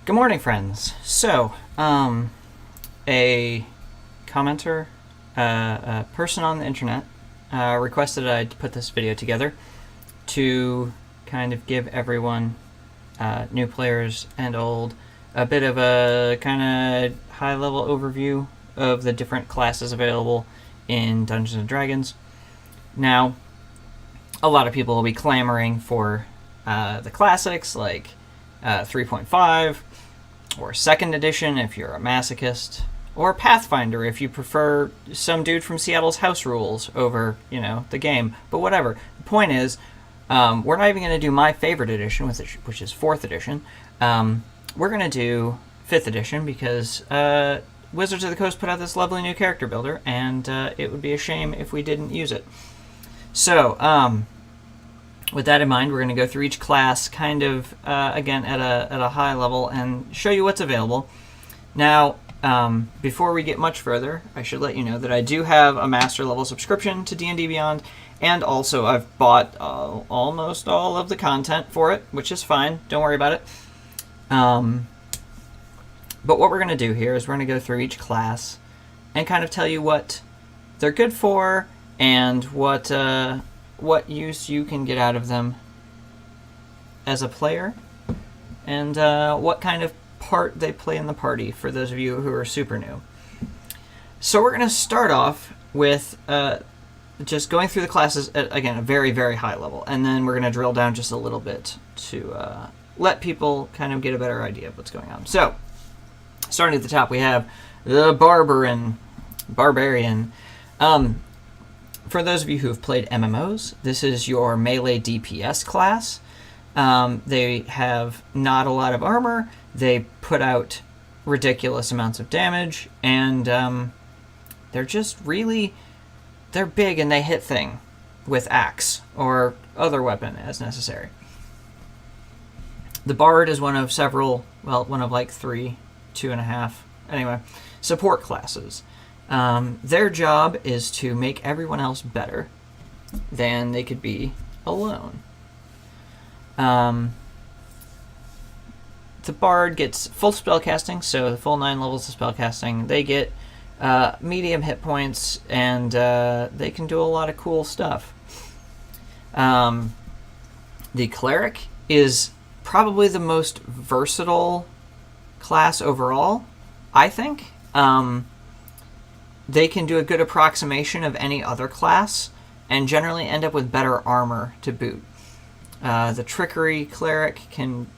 Good morning, friends. So, a commenter, a person on the internet, requested I put this video together to kind of give everyone, new players and old, a bit of a kind of high-level overview of the different classes available in Dungeons & Dragons. Now, a lot of people will be clamoring for the classics, like 3.5, or 2nd edition if you're a masochist, or Pathfinder if you prefer some dude from Seattle's House Rules over, the game. But whatever. The point is, we're not even going to do my favorite edition, which is 4th edition. We're going to do 5th edition because Wizards of the Coast put out this lovely new character builder, and it would be a shame if we didn't use it. So, with that in mind, we're going to go through each class kind of, again, at a high level and show you what's available. Now, before we get much further, I should let you know that I do have a master level subscription to D&D Beyond, and also I've bought almost all of the content for it, which is fine. Don't worry about it. But what we're going to do here is we're going to go through each class and kind of tell you what they're good for and what use you can get out of them as a player, and what kind of part they play in the party for those of you who are super new. So we're going to start off with just going through the classes at, again, a very, very high level, and then we're going to drill down just a little bit to let people kind of get a better idea of what's going on. So, starting at the top, we have the Barbarian. For those of you who have played MMOs, this is your melee DPS class. They have not a lot of armor. They put out ridiculous amounts of damage, and they're just really... They're big and they hit thing with axe or other weapon as necessary. The Bard is one of several, one of like 3, 2.5, anyway, support classes. Their job is to make everyone else better than they could be alone. The Bard gets full spellcasting, so the full 9 levels of spellcasting. They get medium hit points, and they can do a lot of cool stuff. The Cleric is probably the most versatile class overall, I think. They can do a good approximation of any other class and generally end up with better armor to boot. The Trickery Cleric can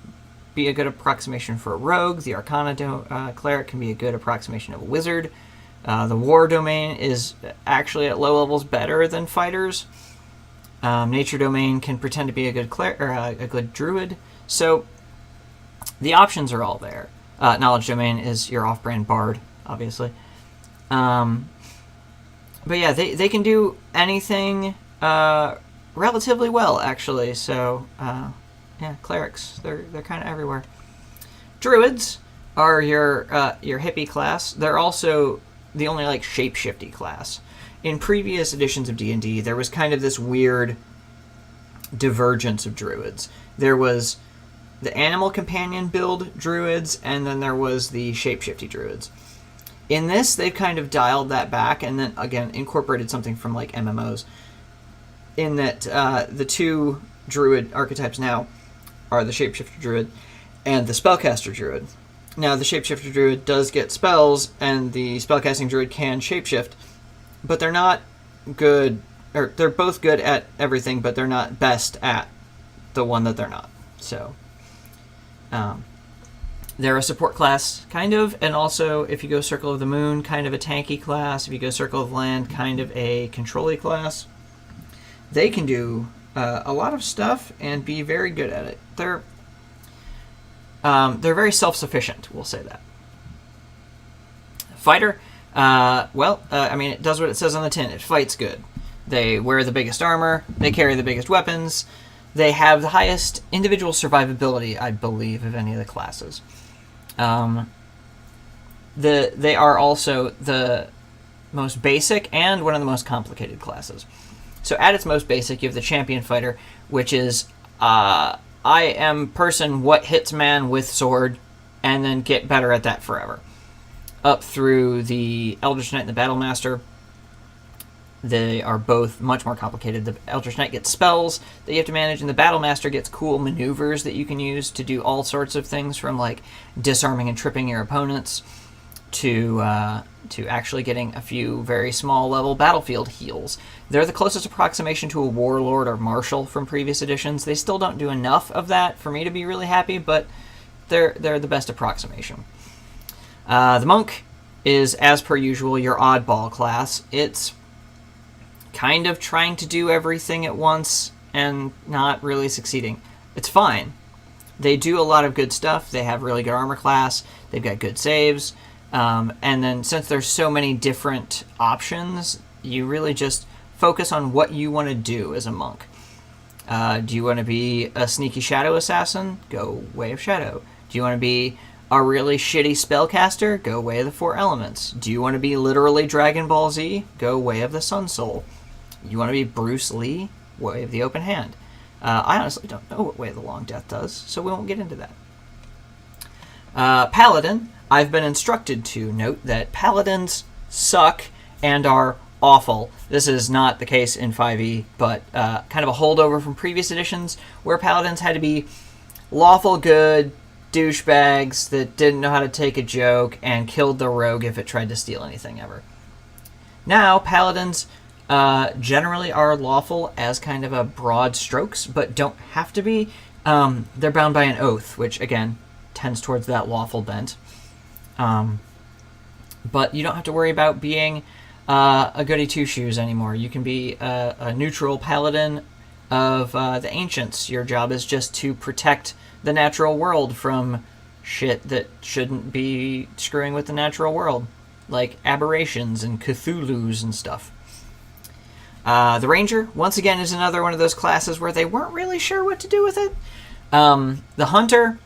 be a good approximation for a rogue. The Arcana Cleric can be a good approximation of a wizard. The War Domain is actually at low levels better than fighters. Nature Domain can pretend to be a good a good druid. So the options are all there. Knowledge Domain is your off-brand bard, obviously. But yeah, they can do anything relatively well, actually. So yeah, clerics, they're kind of everywhere. Druids are your hippie class. They're also the only shape-shifty class. In previous editions of D&D, there was kind of this weird divergence of druids. There was the animal companion build druids, and then there was the shape-shifty druids. In this, they've kind of dialed that back and then, again, incorporated something from, MMOs, in that the 2 druid archetypes now are the Shapeshifter Druid and the Spellcaster Druid. Now, the Shapeshifter Druid does get spells, and the Spellcasting Druid can shapeshift, but they're not good, or they're both good at everything, but they're not best at the one that they're not. So, they're a support class, kind of, and also, if you go Circle of the Moon, kind of a tanky class. If you go Circle of Land, kind of a control-y class. They can do a lot of stuff and be very good at it. They're very self-sufficient, we'll say that. Fighter, it does what it says on the tin. It fights good. They wear the biggest armor. They carry the biggest weapons. They have the highest individual survivability, I believe, of any of the classes. They are also the most basic and one of the most complicated classes. So at its most basic, you have the Champion Fighter, which is I am person what hits man with sword, and then get better at that forever. Up through the Eldritch Knight and the Battle Master, they are both much more complicated. The Eldritch Knight gets spells that you have to manage, and the Battle Master gets cool maneuvers that you can use to do all sorts of things, from like disarming and tripping your opponents to actually getting a few very small level battlefield heals. They're the closest approximation to a warlord or marshal from previous editions. They still don't do enough of that for me to be really happy, but they're the best approximation. The monk is, as per usual, your oddball class. It's kind of trying to do everything at once and not really succeeding. It's fine. They do a lot of good stuff. They have really good armor class. They've got good saves. And then since there's so many different options, you really just focus on what you want to do as a monk. Do you want to be a sneaky shadow assassin? Go Way of Shadow. Do you want to be a really shitty spellcaster? Go Way of the Four Elements. Do you want to be literally Dragon Ball Z? Go Way of the Sun Soul. You want to be Bruce Lee? Way of the Open Hand. I honestly don't know what Way of the Long Death does, so we won't get into that. Paladin. I've been instructed to note that paladins suck and are awful. This is not the case in 5e, but kind of a holdover from previous editions where paladins had to be lawful good douchebags that didn't know how to take a joke and killed the rogue if it tried to steal anything ever. Now, paladins generally are lawful as kind of a broad strokes, but don't have to be. They're bound by an oath, which, again, tends towards that lawful bent. But you don't have to worry about being a goody two-shoes anymore. You can be a neutral paladin of the ancients. Your job is just to protect the natural world from shit that shouldn't be screwing with the natural world, like aberrations and Cthulhus and stuff. The Ranger, once again, is another one of those classes where they weren't really sure what to do with it. The Hunter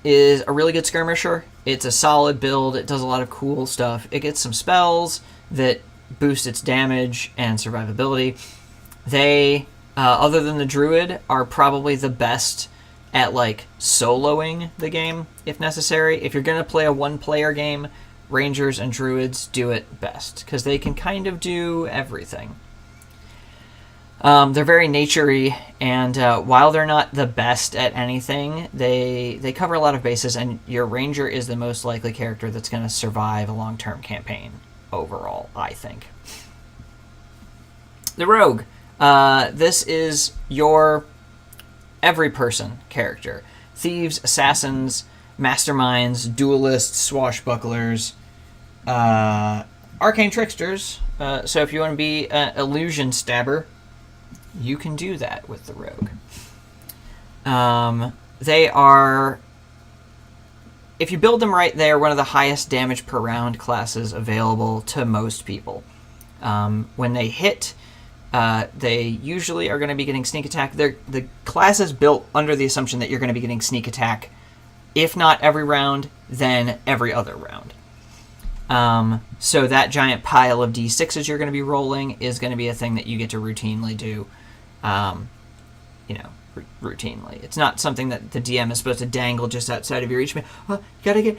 is a really good skirmisher. It's a solid build. It does a lot of cool stuff. It gets some spells that boost its damage and survivability. They, other than the Druid, are probably the best at like soloing the game if necessary. If you're going to play a one-player game, Rangers and Druids do it best because they can kind of do everything. They're very nature-y, and while they're not the best at anything, they cover a lot of bases, and your Ranger is the most likely character that's going to survive a long-term campaign overall, I think. The Rogue. This is your every-person character. Thieves, assassins, masterminds, duelists, swashbucklers, arcane tricksters. So if you want to be an illusion stabber, you can do that with the Rogue. They are, if you build them right, they are one of the highest damage per round classes available to most people. When they hit, they usually are going to be getting sneak attack. The class is built under the assumption that you're going to be getting sneak attack, if not every round, then every other round. So that giant pile of D6s you're going to be rolling is going to be a thing that you get to routinely do. Routinely. It's not something that the DM is supposed to dangle just outside of your reach. Oh, gotta get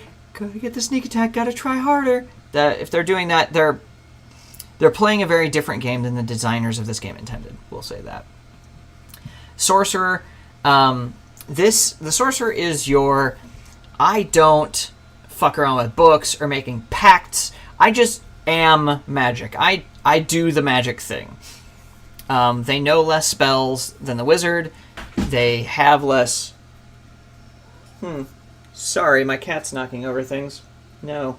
the sneak attack. Gotta try harder. If they're doing that, they're playing a very different game than the designers of this game intended. We'll say that. Sorcerer. The sorcerer is your, I don't fuck around with books or making pacts. I just am magic. I do the magic thing. They know less spells than the wizard. They have less... Sorry, my cat's knocking over things. No.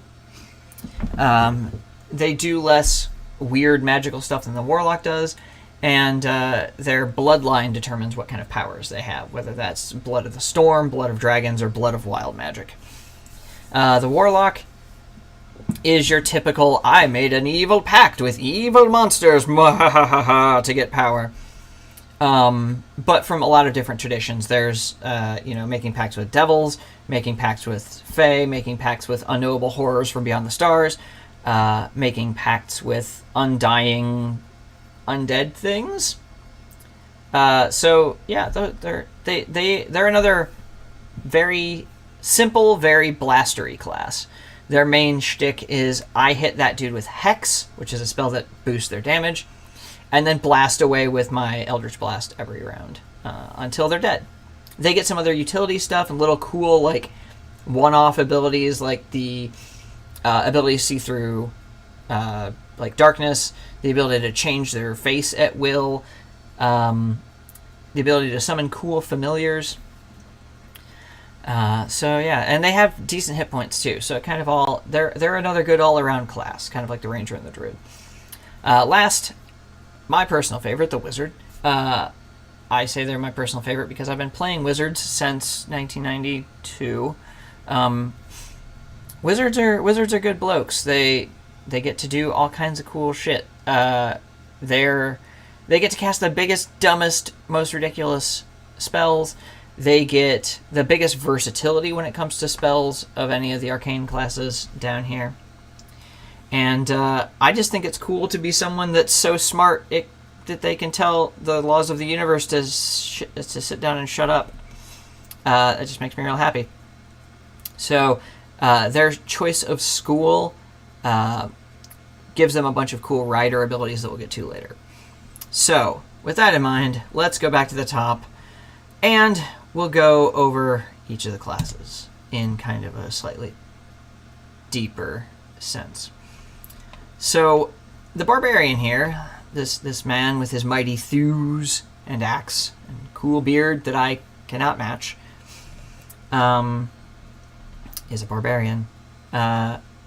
They do less weird magical stuff than the warlock does, and their bloodline determines what kind of powers they have, whether that's blood of the storm, blood of dragons, or blood of wild magic. The warlock is your typical, I made an evil pact with evil monsters to get power. But from a lot of different traditions. There's, making pacts with devils, making pacts with fae, making pacts with unknowable horrors from beyond the stars, making pacts with undying undead things. They're another very simple, very blastery class. Their main shtick is I hit that dude with Hex, which is a spell that boosts their damage, and then blast away with my Eldritch Blast every round until they're dead. They get some other utility stuff and little cool like one-off abilities, like the ability to see through like darkness, the ability to change their face at will, the ability to summon cool familiars. So yeah, and they have decent hit points too. So it kind of all they're another good all-around class, kind of like the Ranger and the Druid. Last, my personal favorite, the Wizard. I say they're my personal favorite because I've been playing Wizards since 1992. Wizards are good blokes. They get to do all kinds of cool shit. They get to cast the biggest, dumbest, most ridiculous spells. They get the biggest versatility when it comes to spells of any of the arcane classes down here. And I just think it's cool to be someone that's so smart that they can tell the laws of the universe to sit down and shut up. It just makes me real happy. So their choice of school gives them a bunch of cool rider abilities that we'll get to later. So with that in mind, let's go back to the top, and we'll go over each of the classes in kind of a slightly deeper sense. So the Barbarian here, this man with his mighty thews and axe and cool beard that I cannot match, is a Barbarian.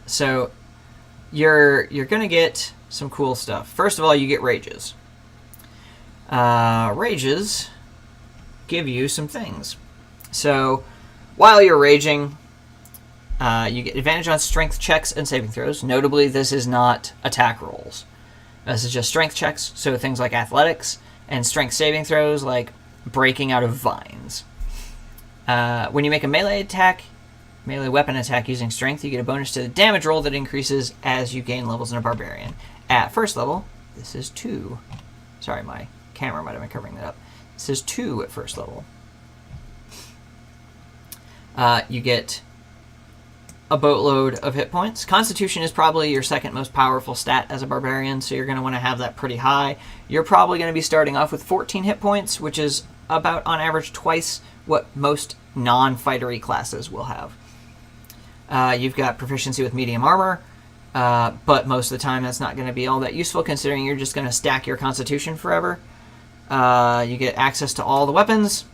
So you're gonna get some cool stuff. First of all, you get rages. Rages give you some things. So while you're raging, you get advantage on strength checks and saving throws. Notably, this is not attack rolls. This is just strength checks, so things like athletics, and strength saving throws like breaking out of vines. When you make a melee weapon attack using strength, you get a bonus to the damage roll that increases as you gain levels in a Barbarian. At first level, this is 2. Sorry, my camera might have been covering that up. This is 2 at first level. You get a boatload of hit points. Constitution is probably your second most powerful stat as a Barbarian, so you're going to want to have that pretty high. You're probably going to be starting off with 14 hit points, which is about, on average, twice what most non-fightery classes will have. You've got proficiency with medium armor, but most of the time that's not going to be all that useful, considering you're just going to stack your Constitution forever. You get access to all the weapons.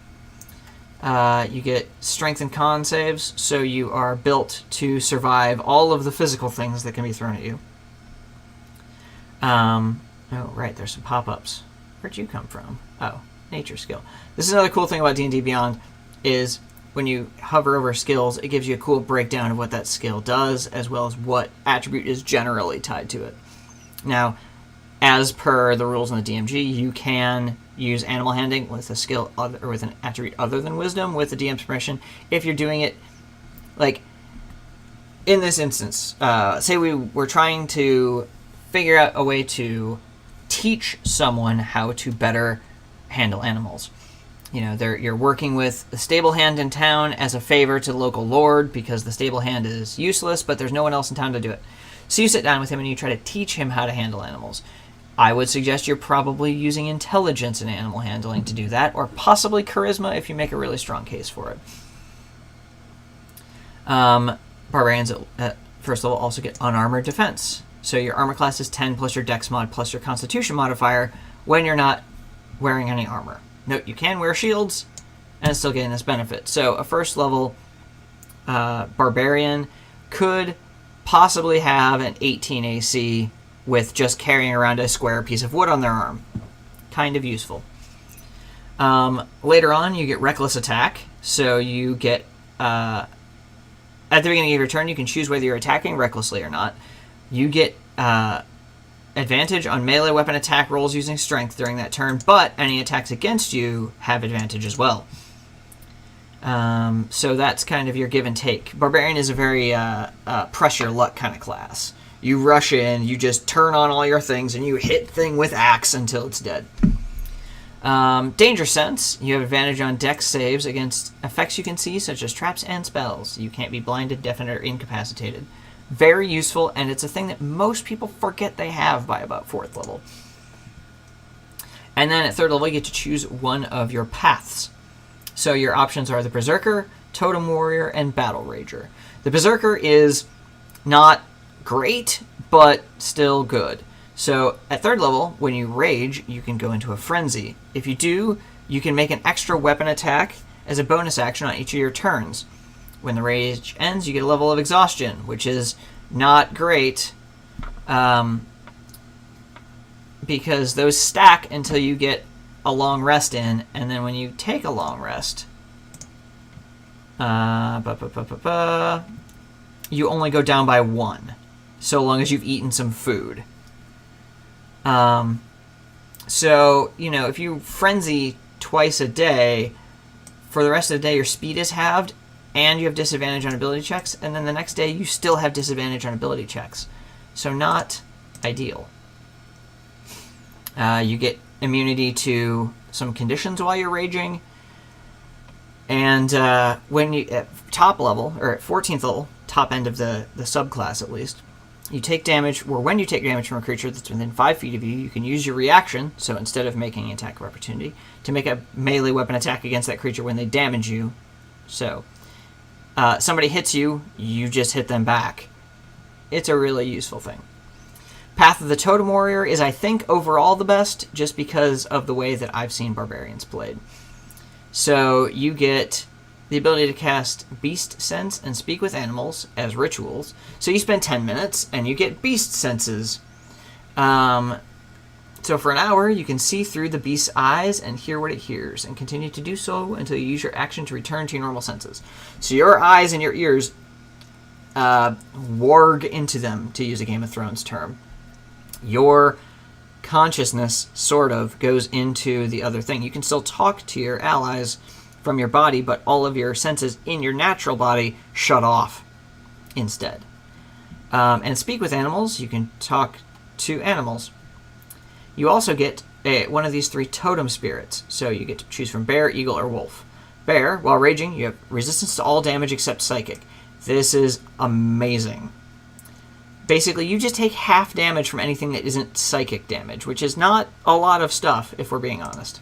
You get strength and con saves, so you are built to survive all of the physical things that can be thrown at you. Oh, right, there's some pop-ups. Where'd you come from? Oh, nature skill. This is another cool thing about D&D Beyond, is when you hover over skills, it gives you a cool breakdown of what that skill does, as well as what attribute is generally tied to it. Now, as per the rules in the DMG, you can use animal handling with a skill or with an attribute other than wisdom with the DM's permission. If you're doing it, like in this instance, say we were trying to figure out a way to teach someone how to better handle animals. You know, you're working with the stable hand in town as a favor to the local lord because the stable hand is useless, but there's no one else in town to do it. So you sit down with him and you try to teach him how to handle animals. I would suggest you're probably using intelligence in animal handling to do that, or possibly charisma if you make a really strong case for it. Barbarians at first level also get unarmored defense. So your armor class is 10 plus your dex mod plus your constitution modifier when you're not wearing any armor. Note, you can wear shields and still gain this benefit. So a first level barbarian could possibly have an 18 AC with just carrying around a square piece of wood on their arm. Kind of useful. Later on, you get reckless attack. So you get, at the beginning of your turn, you can choose whether you're attacking recklessly or not. You get advantage on melee weapon attack rolls using strength during that turn, but any attacks against you have advantage as well. So that's kind of your give and take. Barbarian is a very press your luck kind of class. You rush in, you just turn on all your things, and you hit thing with axe until it's dead. Danger Sense. You have advantage on dex saves against effects you can see, such as traps and spells. You can't be blinded, deafened, or incapacitated. Very useful, and it's a thing that most people forget they have by about 4th level. And then at 3rd level, you get to choose one of your paths. So your options are the Berserker, Totem Warrior, and Battle Rager. The Berserker is not great, but still good. So at 3rd level, when you rage, you can go into a frenzy. If you do, you can make an extra weapon attack as a bonus action on each of your turns. When the rage ends, you get a level of exhaustion, which is not great because those stack until you get a long rest in, and then when you take a long rest, you only go down by 1, so long as you've eaten some food. So, you know, if you frenzy twice a day, for the rest of the day your speed is halved, and you have disadvantage on ability checks, and then the next day you still have disadvantage on ability checks. So not ideal. You get immunity to some conditions while you're raging, and when you at top level, or at 14th level, top end of the subclass at least, you take damage, or when you take damage from a creature that's within 5 feet of you, you can use your reaction, so instead of making an attack of opportunity, to make a melee weapon attack against that creature when they damage you. So, somebody hits you, you just hit them back. It's a really useful thing. Path of the Totem Warrior is, I think, overall the best, just because of the way that I've seen Barbarians played. So, you get the ability to cast Beast Sense and Speak with Animals as rituals. So you spend 10 minutes, and you get Beast Senses. So for an hour, you can see through the beast's eyes and hear what it hears, and continue to do so until you use your action to return to your normal senses. So your eyes and your ears warg into them, to use a Game of Thrones term. Your consciousness, sort of, goes into the other thing. You can still talk to your allies from your body, but all of your senses in your natural body shut off instead. And Speak with Animals, you can talk to animals. You also get one of these 3 totem spirits, so you get to choose from bear, eagle, or wolf. Bear, while raging, you have resistance to all damage except psychic. This is amazing. Basically, you just take half damage from anything that isn't psychic damage, which is not a lot of stuff, if we're being honest.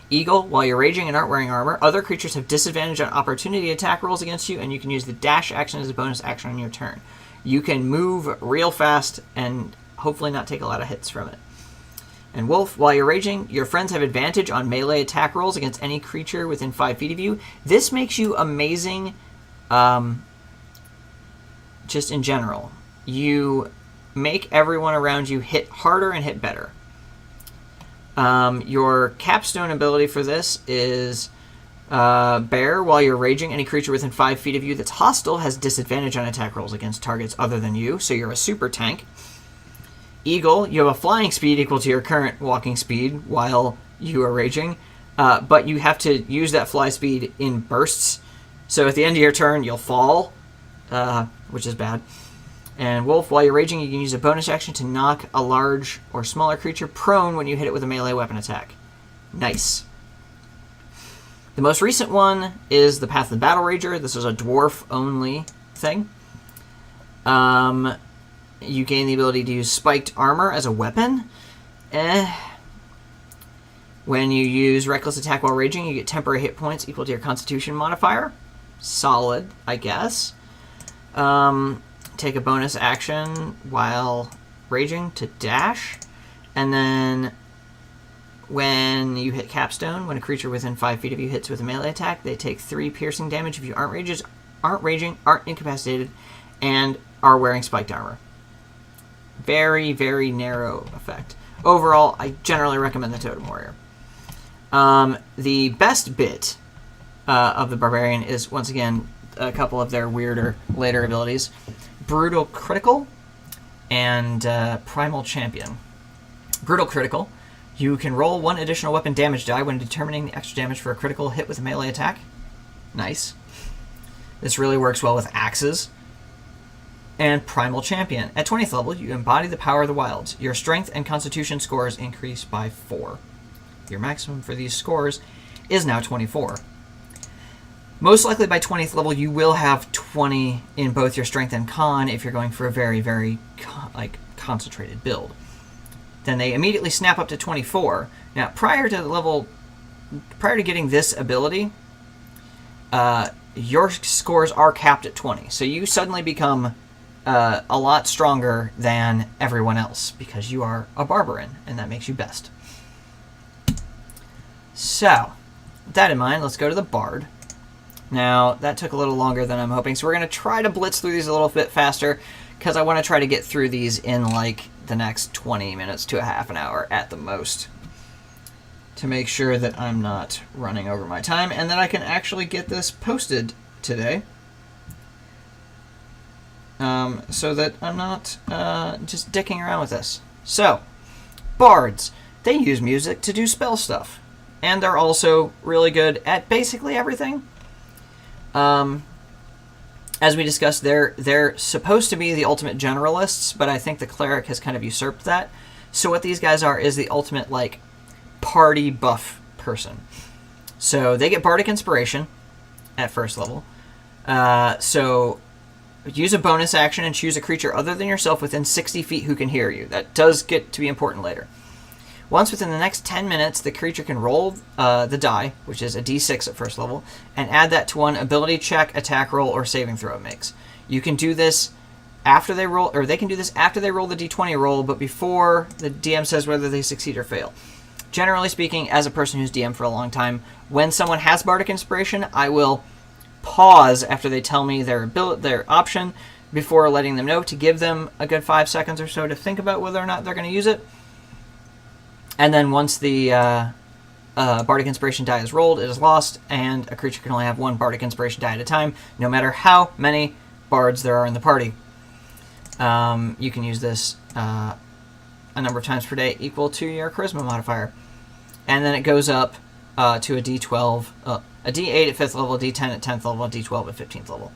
Eagle, while you're raging and aren't wearing armor, other creatures have disadvantage on opportunity attack rolls against you, and you can use the dash action as a bonus action on your turn. You can move real fast and hopefully not take a lot of hits from it. And Wolf, while you're raging, your friends have advantage on melee attack rolls against any creature within 5 feet of you. This makes you amazing just in general. You make everyone around you hit harder and hit better. Your capstone ability for this is Bear, while you're raging, any creature within 5 feet of you that's hostile has disadvantage on attack rolls against targets other than you, so you're a super tank. Eagle, you have a flying speed equal to your current walking speed while you are raging, but you have to use that fly speed in bursts, so at the end of your turn you'll fall, which is bad. And Wolf, while you're raging, you can use a bonus action to knock a large or smaller creature prone when you hit it with a melee weapon attack. Nice. The most recent one is the Path of the Battle Rager. This is a dwarf-only thing. You gain the ability to use spiked armor as a weapon. When you use reckless attack while raging, you get temporary hit points equal to your constitution modifier. Solid, I guess. Take a bonus action while raging to dash. And then when you hit capstone, when a creature within 5 feet of you hits with a melee attack, they take 3 piercing damage if you aren't raging, aren't incapacitated, and are wearing spiked armor. Very, very narrow effect. Overall, I generally recommend the Totem Warrior. The best bit of the Barbarian is, once again, a couple of their weirder later abilities. Brutal Critical and Primal Champion. Brutal Critical. You can roll 1 additional weapon damage die when determining the extra damage for a critical hit with a melee attack. Nice. This really works well with axes. And Primal Champion. At 20th level, you embody the power of the wilds. Your strength and constitution scores increase by 4. your maximum for these scores is now 24. Most likely by 20th level, you will have 20 in both your strength and con if you're going for a very, very concentrated build. Then they immediately snap up to 24. Now, prior to getting this ability, your scores are capped at 20. So you suddenly become a lot stronger than everyone else because you are a Barbarin, and that makes you best. So, with that in mind, let's go to the Bard. Now, that took a little longer than I'm hoping, so we're going to try to blitz through these a little bit faster because I want to try to get through these in like the next 20 minutes to a half an hour at the most to make sure that I'm not running over my time and that I can actually get this posted today so that I'm not just dicking around with this. So, Bards, they use music to do spell stuff, and they're also really good at basically everything. As we discussed, they're supposed to be the ultimate generalists, but I think the cleric has kind of usurped that. So what these guys are is the ultimate, like, party buff person. So they get Bardic Inspiration at first level. So use a bonus action and choose a creature other than yourself within 60 feet who can hear you. That does get to be important later. Once within the next 10 minutes, the creature can roll the die, which is a d6 at first level, and add that to one ability check, attack roll, or saving throw it makes. You can do this after they roll, or they can do this after they roll the d20 roll, but before the DM says whether they succeed or fail. Generally speaking, as a person who's DM for a long time, when someone has Bardic Inspiration, I will pause after they tell me their option before letting them know to give them a good 5 seconds or so to think about whether or not they're going to use it. And then once the Bardic Inspiration die is rolled, it is lost, and a creature can only have one Bardic Inspiration die at a time, no matter how many bards there are in the party. You can use this a number of times per day equal to your Charisma modifier. And then it goes up to a D12, a D8 at 5th level, a D10 at 10th level, a D12 at 15th level.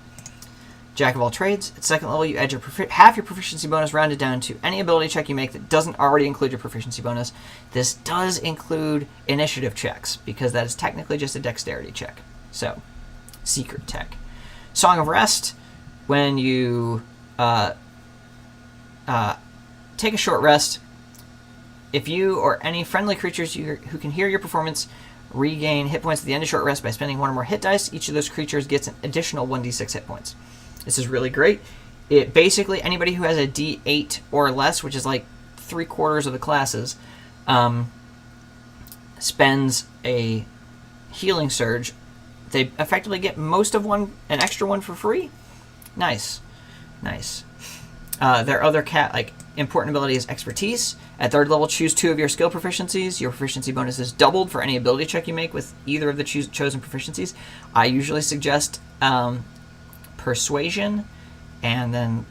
Jack of all trades. At 2nd level, you add half your proficiency bonus rounded down to any ability check you make that doesn't already include your proficiency bonus. This does include initiative checks, because that is technically just a dexterity check. So, secret tech. Song of Rest. When you take a short rest, if you or any friendly creatures who can hear your performance regain hit points at the end of short rest by spending one or more hit dice, each of those creatures gets an additional 1d6 hit points. This is really great. It basically, anybody who has a D8 or less, which is like 3/4 of the classes, spends a healing surge. They effectively get most of an extra one for free. Nice. Nice. Their other important ability is Expertise. At 3rd level, choose 2 of your skill proficiencies. Your proficiency bonus is doubled for any ability check you make with either of the chosen proficiencies. I usually suggest Persuasion, and then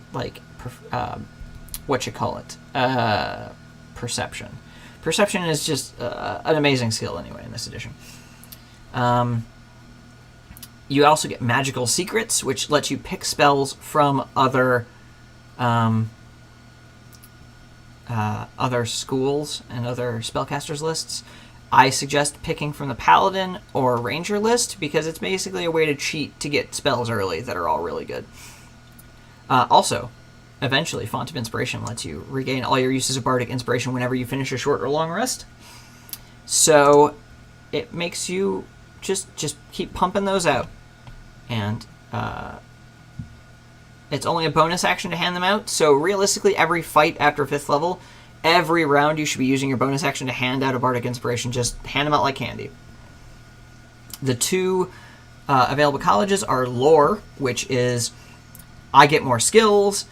Perception. Perception is just an amazing skill anyway in this edition. You also get Magical Secrets, which lets you pick spells from other schools and other spellcasters lists. I suggest picking from the Paladin or Ranger list because it's basically a way to cheat to get spells early that are all really good. Also, eventually, Font of Inspiration lets you regain all your uses of Bardic Inspiration whenever you finish a short or long rest. So it makes you just keep pumping those out. And it's only a bonus action to hand them out, so realistically every fight after 5th level, every round you should be using your bonus action to hand out a Bardic Inspiration. Just hand them out like candy. The 2 available colleges are Lore, which is I get more skills,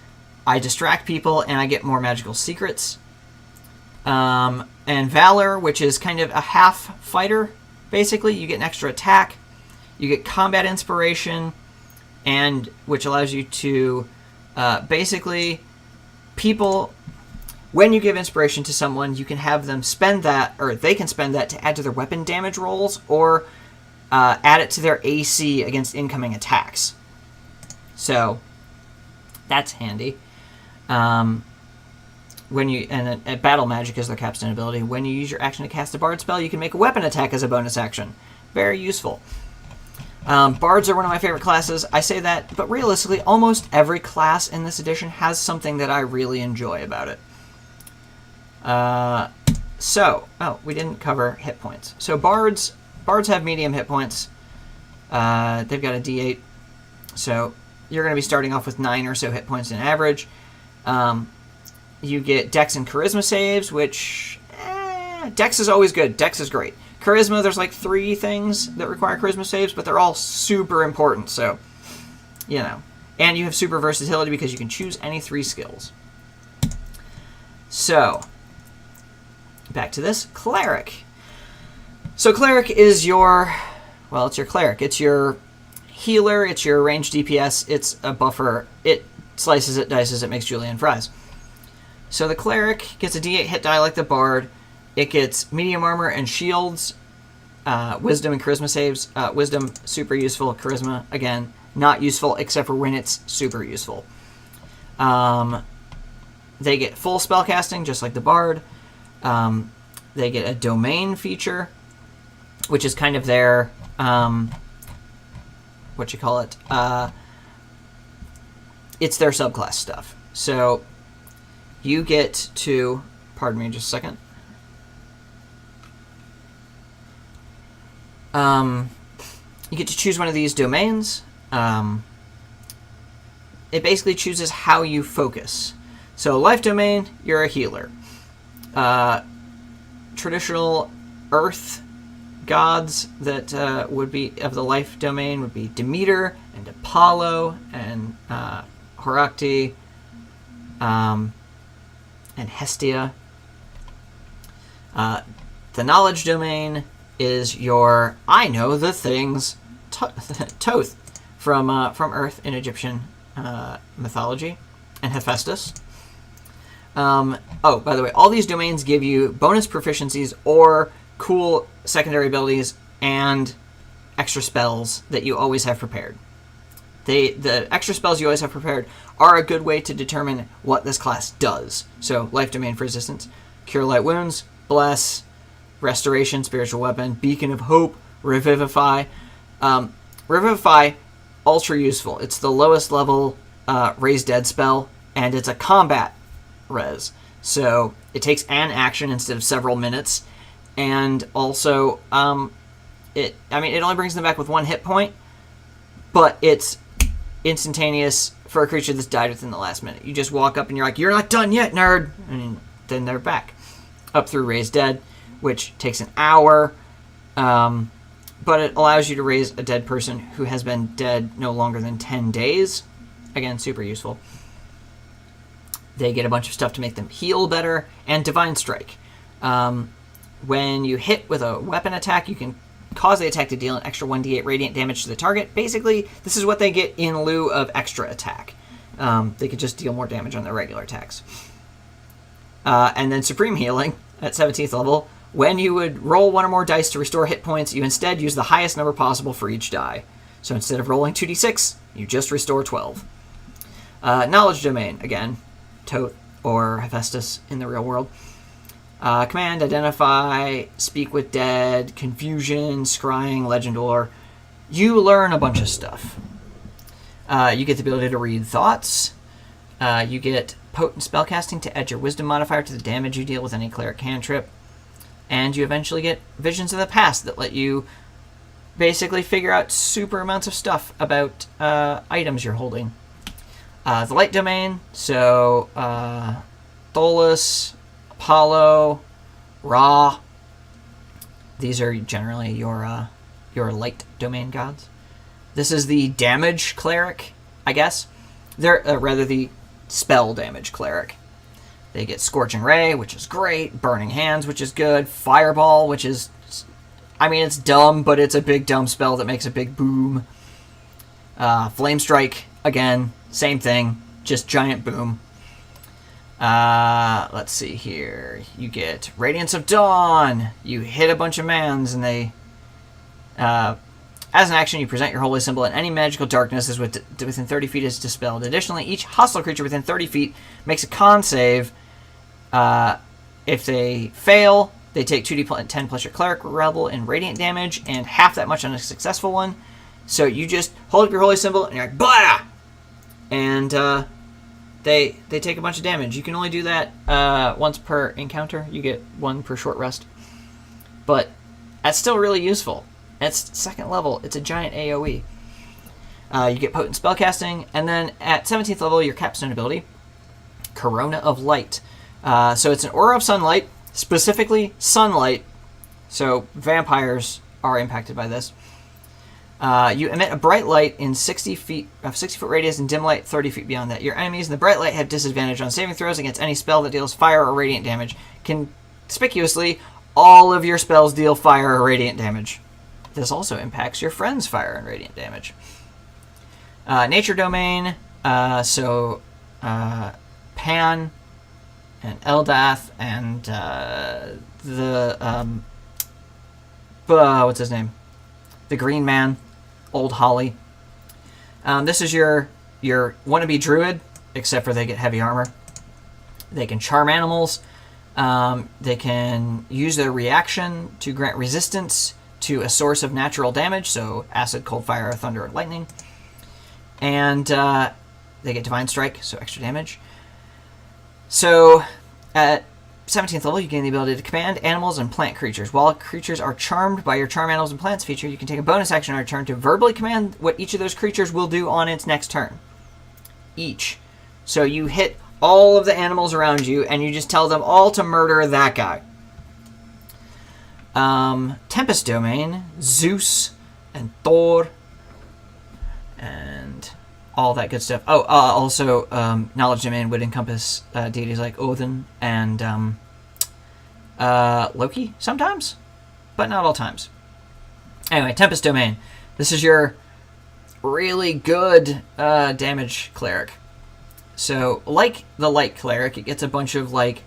I distract people, and I get more magical secrets. And Valor, which is kind of a half fighter, basically. You get an extra attack, you get combat inspiration, and which allows you to basically people. When you give inspiration to someone, you can have them spend that, or they can spend that to add to their weapon damage rolls, or add it to their AC against incoming attacks. So that's handy. when you and battle magic is their capstone ability. When you use your action to cast a bard spell, you can make a weapon attack as a bonus action. Very useful. Bards are one of my favorite classes. I say that, but realistically, almost every class in this edition has something that I really enjoy about it. We didn't cover hit points. So bards have medium hit points. They've got a D8, so you're going to be starting off with 9 or so hit points in average. You get Dex and Charisma saves, which Dex is always good. Dex is great. Charisma, there's like 3 things that require Charisma saves, but they're all super important. So, you know, and you have super versatility because you can choose any 3 skills. So, back to this cleric. So cleric is your, well, it's your cleric. It's your healer. It's your ranged DPS. It's a buffer. It slices it, dices it, makes julienne fries. So the cleric gets a D8 hit die like the bard. It gets medium armor and shields, wisdom and charisma saves. Wisdom, super useful. Charisma, again, not useful except for when it's super useful. They get full spellcasting, just like the bard. They get a domain feature, which is kind of their, it's their subclass stuff. So you get to, pardon me just a second. You get to choose one of these domains. It basically chooses how you focus. So life domain, you're a healer. Traditional earth gods that would be of the life domain would be Demeter and Apollo and Horakti and Hestia. The knowledge domain is your I know the things Thoth from Earth in Egyptian mythology, and Hephaestus. By the way, all these domains give you bonus proficiencies or cool secondary abilities and extra spells that you always have prepared. The extra spells you always have prepared are a good way to determine what this class does. So, life domain for resistance, cure light wounds, bless, restoration, spiritual weapon, beacon of hope, revivify. Revivify, ultra useful. It's the lowest level raise dead spell, and it's a combat res. So it takes an action instead of several minutes, and also it only brings them back with 1 hit point, but it's instantaneous for a creature that's died within the last minute. You just walk up and you're like, "You're not done yet, nerd," and then they're back up through raise dead, which takes an hour, but it allows you to raise a dead person who has been dead no longer than 10 days. Again, super useful. They get a bunch of stuff to make them heal better, and Divine Strike. When you hit with a weapon attack, you can cause the attack to deal an extra 1d8 radiant damage to the target. Basically, this is what they get in lieu of extra attack. They could just deal more damage on their regular attacks. And then Supreme Healing at 17th level. When you would roll 1 or more dice to restore hit points, you instead use the highest number possible for each die. So instead of rolling 2d6, you just restore 12. Knowledge Domain, again, Thoth or Hephaestus in the real world. Command, Identify, Speak with Dead, Confusion, Scrying, Legend Lore. You learn a bunch of stuff. You get the ability to read thoughts. You get Potent Spellcasting to add your Wisdom modifier to the damage you deal with any cleric cantrip. And you eventually get Visions of the Past that let you basically figure out super amounts of stuff about items you're holding. The Light Domain, so Tholus, Apollo, Ra. These are generally your Light Domain gods. This is the Damage Cleric, I guess. They're rather the Spell Damage Cleric. They get Scorching Ray, which is great. Burning Hands, which is good. Fireball, which is... it's dumb, but it's a big dumb spell that makes a big boom. Flame Strike, again, same thing. Just giant boom. Let's see here. You get Radiance of Dawn. You hit a bunch of mans, and they... as an action, you present your holy symbol, and any magical darkness is within 30 feet is dispelled. Additionally, each hostile creature within 30 feet makes a con save If they fail, they take 2d10 plus your cleric rebel in radiant damage, and half that much on a successful one. So you just hold up your holy symbol, and you're like, blah! And they take a bunch of damage. You can only do that once per encounter. You get 1 per short rest. But that's still really useful. It's 2nd level. It's a giant AoE. You get potent spellcasting, and then at 17th level, your capstone ability, Corona of Light. So it's an aura of sunlight, specifically sunlight. So vampires are impacted by this. You emit a bright light in 60 foot radius and dim light 30 feet beyond that. Your enemies in the bright light have disadvantage on saving throws against any spell that deals fire or radiant damage. Conspicuously, all of your spells deal fire or radiant damage. This also impacts your friends' fire and radiant damage. Nature domain, Pan and Eldath and what's his name? The Green Man, Old Holly. This is your wannabe druid, except for they get heavy armor. They can charm animals. They can use their reaction to grant resistance to a source of natural damage, so acid, cold, fire, thunder, and lightning. And they get Divine Strike, so extra damage. So at 17th level, you gain the ability to command animals and plant creatures. While creatures are charmed by your Charm Animals and Plants feature, you can take a bonus action on your turn to verbally command what each of those creatures will do on its next turn. Each. So you hit all of the animals around you, and you just tell them all to murder that guy. Tempest Domain, Zeus and Thor, and all that good stuff. Oh, also, Knowledge Domain would encompass deities like Odin and Loki sometimes, but not all times. Anyway, Tempest Domain. This is your really good damage cleric. So, like the Light Cleric, it gets a bunch of, like,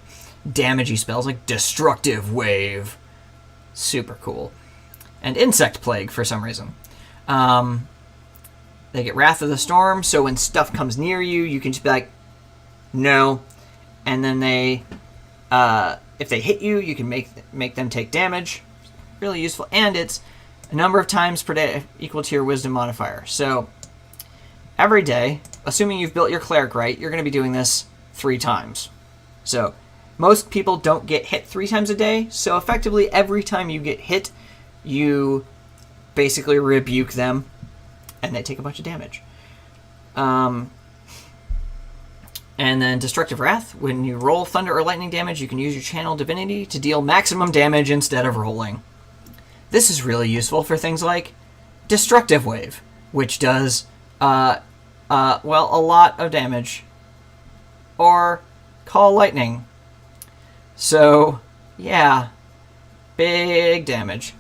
damagey spells, like Destructive Wave. Super cool. And Insect Plague, for some reason. They get Wrath of the Storm, so when stuff comes near you, you can just be like, no. And then they, if they hit you, you can make them take damage. Really useful. And it's a number of times per day equal to your Wisdom modifier. So, every day, assuming you've built your cleric right, you're going to be doing this 3 times. So, most people don't get hit 3 times a day, so effectively every time you get hit, you basically rebuke them, and they take a bunch of damage. And then Destructive Wrath. When you roll thunder or lightning damage, you can use your Channel Divinity to deal maximum damage instead of rolling. This is really useful for things like Destructive Wave, which does, a lot of damage. Or Call Lightning. So, yeah, big damage.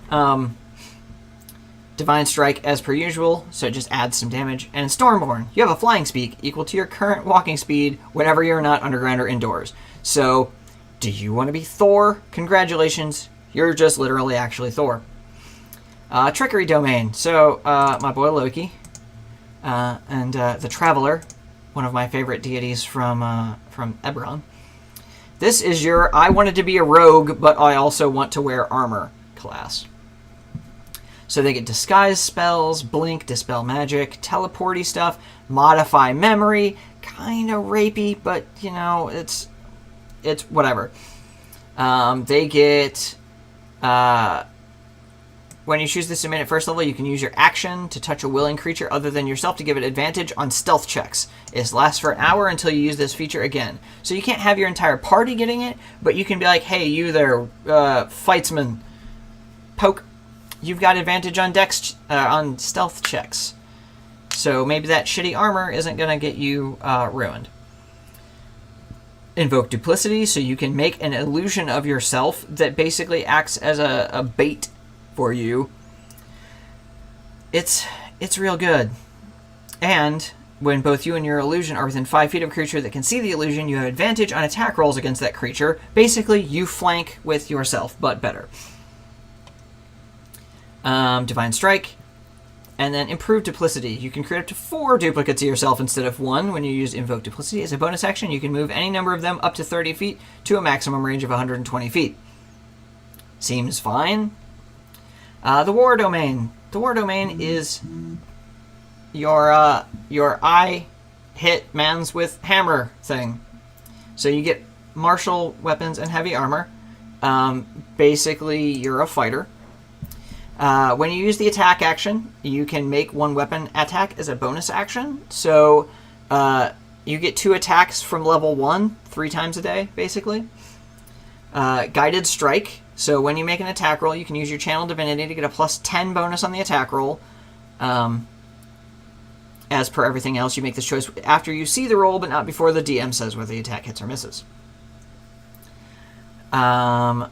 Divine Strike as per usual, so it just adds some damage. And Stormborn, you have a flying speed equal to your current walking speed whenever you're not underground or indoors. So, do you want to be Thor? Congratulations, you're just literally actually Thor. Trickery Domain, so my boy Loki, and the Traveler, one of my favorite deities from Eberron. This is your I wanted to be a rogue, but I also want to wear armor class. So they get disguise spells, blink, dispel magic, teleporty stuff, modify memory, kind of rapey, but you know, it's whatever. They get when you choose this domain at first level, you can use your action to touch a willing creature other than yourself to give it advantage on stealth checks. It lasts for an hour until you use this feature again. So you can't have your entire party getting it, but you can be like, hey, you there, fightsman, poke. You've got advantage on on stealth checks. So maybe that shitty armor isn't going to get you ruined. Invoke Duplicity, so you can make an illusion of yourself that basically acts as a bait for you. It's real good. And when both you and your illusion are within 5 feet of a creature that can see the illusion, you have advantage on attack rolls against that creature. Basically, you flank with yourself, but better. Divine Strike. And then improved duplicity. You can create up to 4 duplicates of yourself instead of 1 when you use invoke duplicity. As a bonus action, you can move any number of them up to 30 feet to a maximum range of 120 feet. Seems fine. The war domain. The war domain is your I hit mans with hammer thing. So you get martial weapons and heavy armor. Basically, you're a fighter. When you use the attack action, you can make one weapon attack as a bonus action. So you get 2 attacks from level 1 3 times a day, basically. Guided strike. So when you make an attack roll, you can use your channel divinity to get a plus 10 bonus on the attack roll. As per everything else, you make this choice after you see the roll, but not before the DM says whether the attack hits or misses. At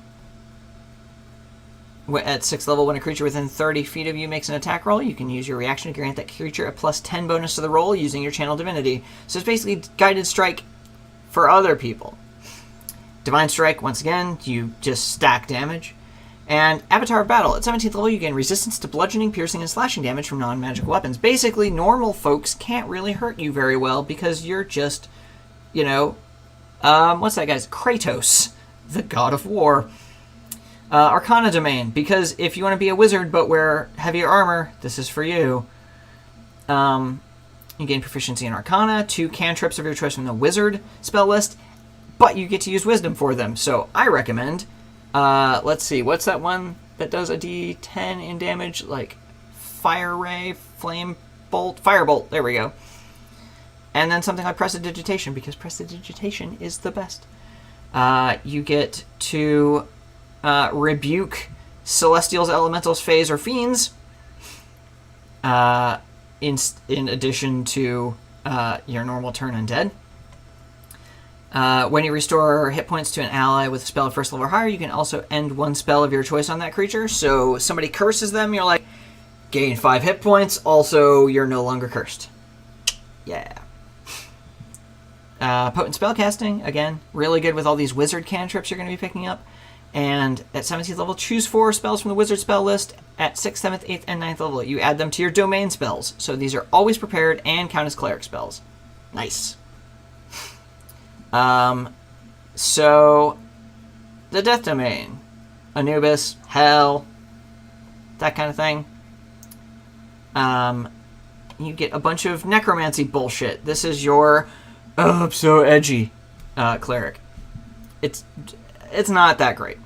6th level, when a creature within 30 feet of you makes an attack roll, you can use your reaction to grant that creature a plus 10 bonus to the roll using your channel divinity. So it's basically guided strike for other people. Divine strike, once again, you just stack damage. And Avatar of Battle. At 17th level, you gain resistance to bludgeoning, piercing, and slashing damage from non-magical weapons. Basically, normal folks can't really hurt you very well because you're just, you know, what's that guy's? Kratos, the god of war. Arcana domain, because if you want to be a wizard but wear heavier armor, this is for you. You gain proficiency in Arcana, 2 cantrips of your choice from the wizard spell list, but you get to use wisdom for them. So I recommend, let's see, what's that one that does a d10 in damage? Like fire ray, flame bolt, firebolt, there we go. And then something like prestidigitation, because prestidigitation is the best. You get to rebuke celestials, elementals, fays, or fiends. In addition to your normal turn undead. When you restore hit points to an ally with a spell of 1st level or higher, you can also end one spell of your choice on that creature. So somebody curses them, you're like, gain 5 hit points. Also, you're no longer cursed. Yeah. Potent spellcasting, again, really good with all these wizard cantrips you're going to be picking up. And at 17th level, choose 4 spells from the wizard spell list. At 6th, 7th, 8th, and 9th level, you add them to your domain spells. So these are always prepared and count as cleric spells. Nice. So, the death domain. Anubis, hell, that kind of thing. You get a bunch of necromancy bullshit. This is your, oh, I'm so edgy, cleric. It's not that great.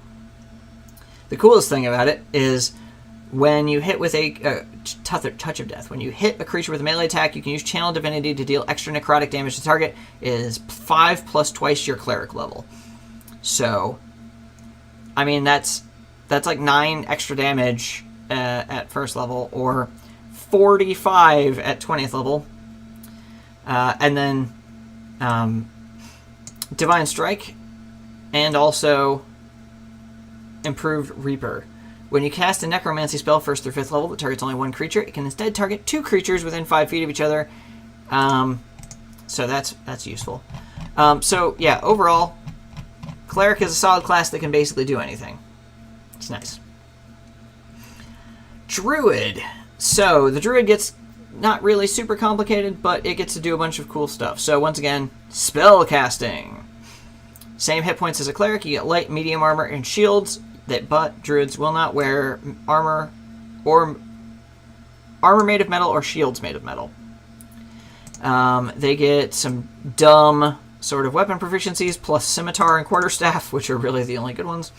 The coolest thing about it is when you hit with a touch of death. When you hit a creature with a melee attack, you can use Channel Divinity to deal extra necrotic damage to target. It is 5 plus twice your cleric level. So, I mean, that's like 9 extra damage at 1st level, or 45 at 20th level. And then Divine Strike, and also Improved Reaper. When you cast a necromancy spell 1st through 5th level that targets only 1 creature, it can instead target 2 creatures within 5 feet of each other. So that's useful. So yeah, overall, cleric is a solid class that can basically do anything. It's nice. Druid. So the druid gets not really super complicated, but it gets to do a bunch of cool stuff. So once again, spell casting. Same hit points as a cleric. You get light, medium armor, and shields. But druids will not wear armor or armor made of metal or shields made of metal. They get some dumb sort of weapon proficiencies plus scimitar and quarterstaff, which are really the only good ones.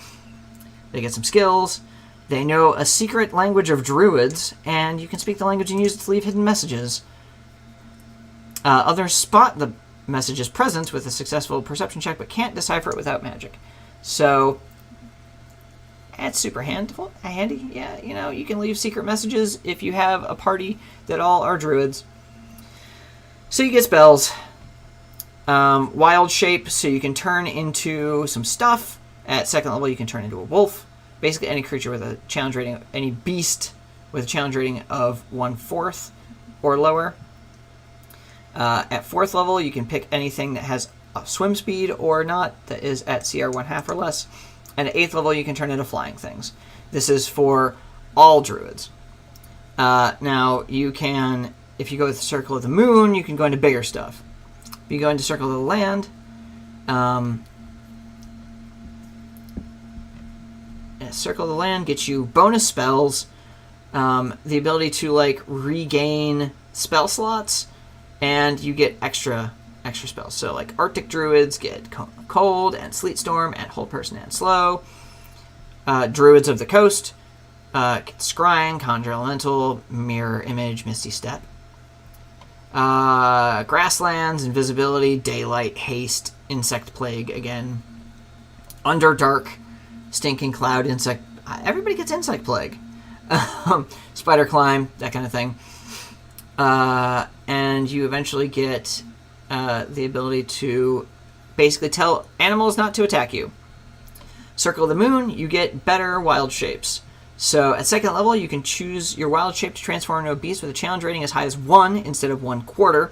They get some skills. They know a secret language of druids, and you can speak the language and use it to leave hidden messages. Others spot the message's presence with a successful perception check, but can't decipher it without magic. So that's super handy. Yeah, you know, you can leave secret messages if you have a party that all are druids. So you get spells. Wild shape, so you can turn into some stuff. At 2nd level, you can turn into a wolf. Basically, any creature with a challenge rating, any beast with a challenge rating of 1/4 or lower. At 4th level, you can pick anything that has a swim speed or not that is at CR 1/2 or less. And at 8th level, you can turn into flying things. This is for all druids. Now, you can, if you go with the Circle of the Moon, you can go into bigger stuff. If you go into Circle of the Land, Circle of the Land gets you bonus spells, the ability to, like, regain spell slots, and you get extra spells. So, like, Arctic Druids get Cold and Sleet Storm and Hold Person and Slow. Druids of the Coast get Scrying, Conjure Elemental, Mirror Image, Misty Step. Grasslands, Invisibility, Daylight, Haste, Insect Plague again. Underdark, Stinking Cloud, Insect... Everybody gets Insect Plague. Spider Climb, that kind of thing. And you eventually get the ability to basically tell animals not to attack you. Circle of the Moon, you get better wild shapes. So at 2nd level, you can choose your wild shape to transform into a beast with a challenge rating as high as 1 instead of 1/4.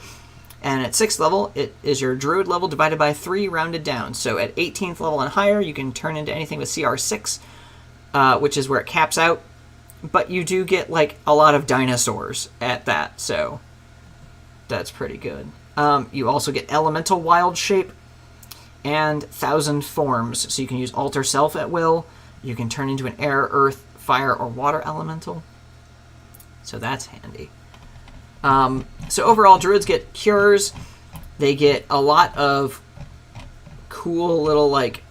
And at 6th level, it is your druid level divided by 3 rounded down. So at 18th level and higher, you can turn into anything with CR 6, which is where it caps out. But you do get, like, a lot of dinosaurs at that, so that's pretty good. You also get Elemental Wild Shape and 1,000 Forms, so you can use Alter Self at will. You can turn into an air, earth, fire, or water elemental. So that's handy. So overall, druids get cures. They get a lot of cool little, like,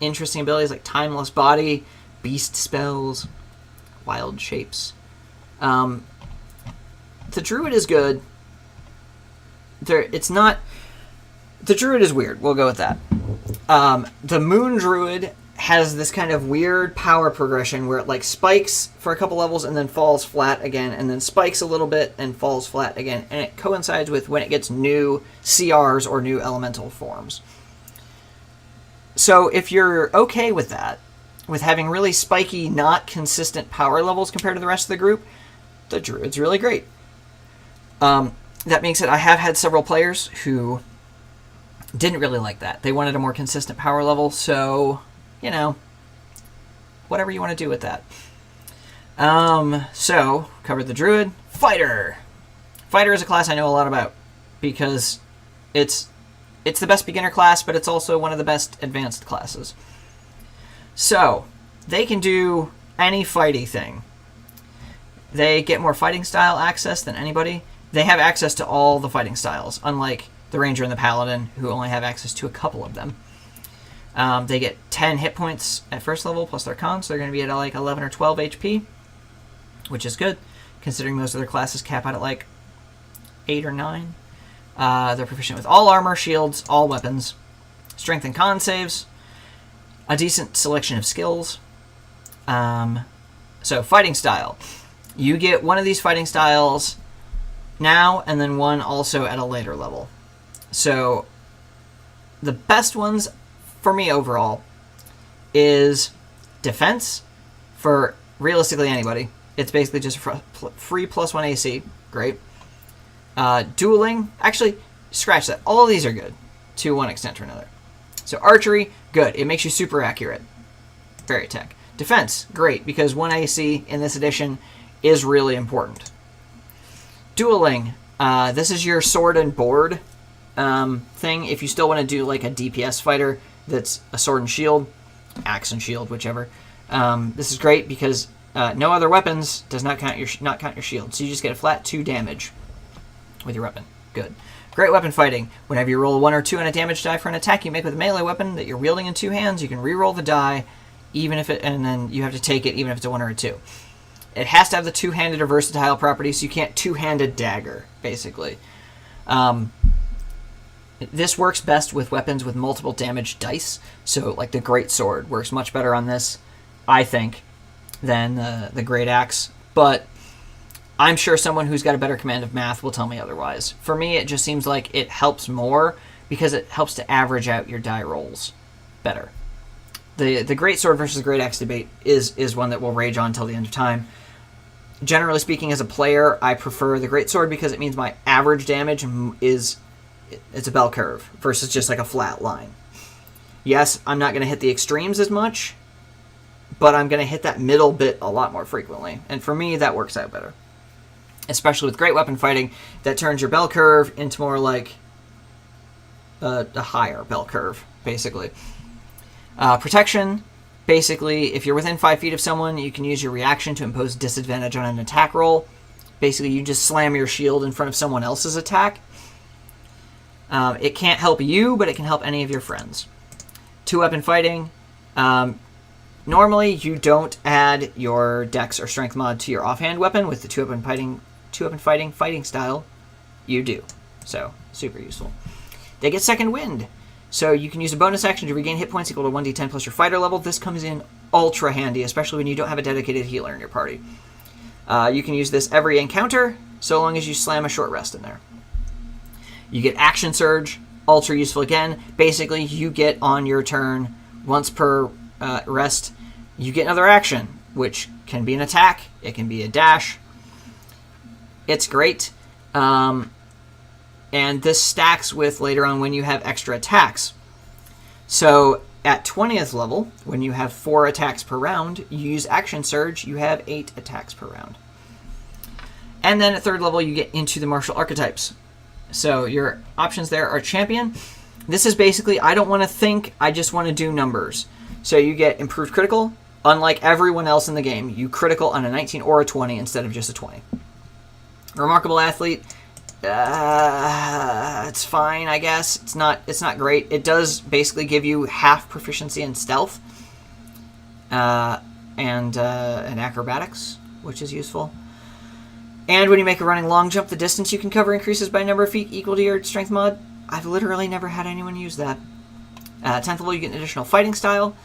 interesting abilities, like Timeless Body, Beast Spells, Wild Shapes. The druid is good. It's not... The druid is weird. We'll go with that. The moon druid has this kind of weird power progression where it, like, spikes for a couple levels and then falls flat again, and then spikes a little bit and falls flat again, and it coincides with when it gets new CRs or new elemental forms. So if you're okay with that, with having really spiky, not consistent power levels compared to the rest of the group, the druid's really great. That being said, I have had several players who didn't really like that. They wanted a more consistent power level, so, you know, whatever you want to do with that. So, covered the druid. Fighter! Fighter is a class I know a lot about, because it's the best beginner class, but it's also one of the best advanced classes. So, they can do any fighty thing. They get more fighting style access than anybody. They have access to all the fighting styles, unlike the Ranger and the Paladin, who only have access to a couple of them. They get 10 hit points at 1st level, plus their con, so they're going to be at like 11 or 12 HP, which is good, considering most of their classes cap out at like 8 or 9. They're proficient with all armor, shields, all weapons, strength and con saves, a decent selection of skills. So, fighting style. You get one of these fighting styles now, and then one also at a later level. So, the best ones for me overall is defense for realistically anybody. It's basically just free +1 AC. Great. Dueling. Actually, scratch that. All of these are good to one extent or another. So, archery, good. It makes you super accurate. Very tech. Defense, great, because 1 AC in this edition is really important. Dueling. This is your sword and board thing. If you still want to do like a DPS fighter that's a sword and shield, axe and shield, whichever. This is great because no other weapons does not count your shield. So you just get a flat 2 damage with your weapon. Good. Great weapon fighting. Whenever you roll a 1 or 2 on a damage die for an attack you make with a melee weapon that you're wielding in 2 hands, you can re-roll the die, and then you have to take it even if it's a 1 or a 2. It has to have the two-handed or versatile property, so you can't two-handed dagger, basically. This works best with weapons with multiple damage dice, so like the Great Sword works much better on this, I think, than the Great Axe. But I'm sure someone who's got a better command of math will tell me otherwise. For me, it just seems like it helps more because it helps to average out your die rolls better. The Great Sword versus Great Axe debate is one that will rage on until the end of time. Generally speaking, as a player, I prefer the Great Sword because it means my average damage it's a bell curve versus just like a flat line. Yes, I'm not going to hit the extremes as much, but I'm going to hit that middle bit a lot more frequently. And for me, that works out better. Especially with great weapon fighting, that turns your bell curve into more like a higher bell curve, basically. Protection, basically, if you're within 5 feet of someone, you can use your reaction to impose disadvantage on an attack roll. Basically, you just slam your shield in front of someone else's attack. It can't help you, but it can help any of your friends. 2-weapon fighting. Normally, you don't add your dex or strength mod to your offhand weapon. With the 2-weapon fighting style, you do. So, super useful. They get second wind. So you can use a bonus action to regain hit points equal to 1d10 plus your fighter level. This comes in ultra handy, especially when you don't have a dedicated healer in your party. You can use this every encounter, so long as you slam a short rest in there. You get Action Surge, ultra useful again. Basically, you get on your turn, once per rest, you get another action, which can be an attack, it can be a dash. It's great. And this stacks with later on when you have extra attacks. So at 20th level, when you have 4 attacks per round, you use Action Surge, you have 8 attacks per round. And then at 3rd level, you get into the martial archetypes. So your options there are Champion. This is basically, I don't want to think, I just want to do numbers. So you get Improved Critical. Unlike everyone else in the game, you critical on a 19 or a 20 instead of just a 20. Remarkable Athlete. It's fine, I guess. It's not great. It does basically give you half proficiency in stealth and acrobatics, which is useful. And when you make a running long jump, the distance you can cover increases by a number of feet equal to your strength mod. I've literally never had anyone use that. 10th level, you get an additional fighting style.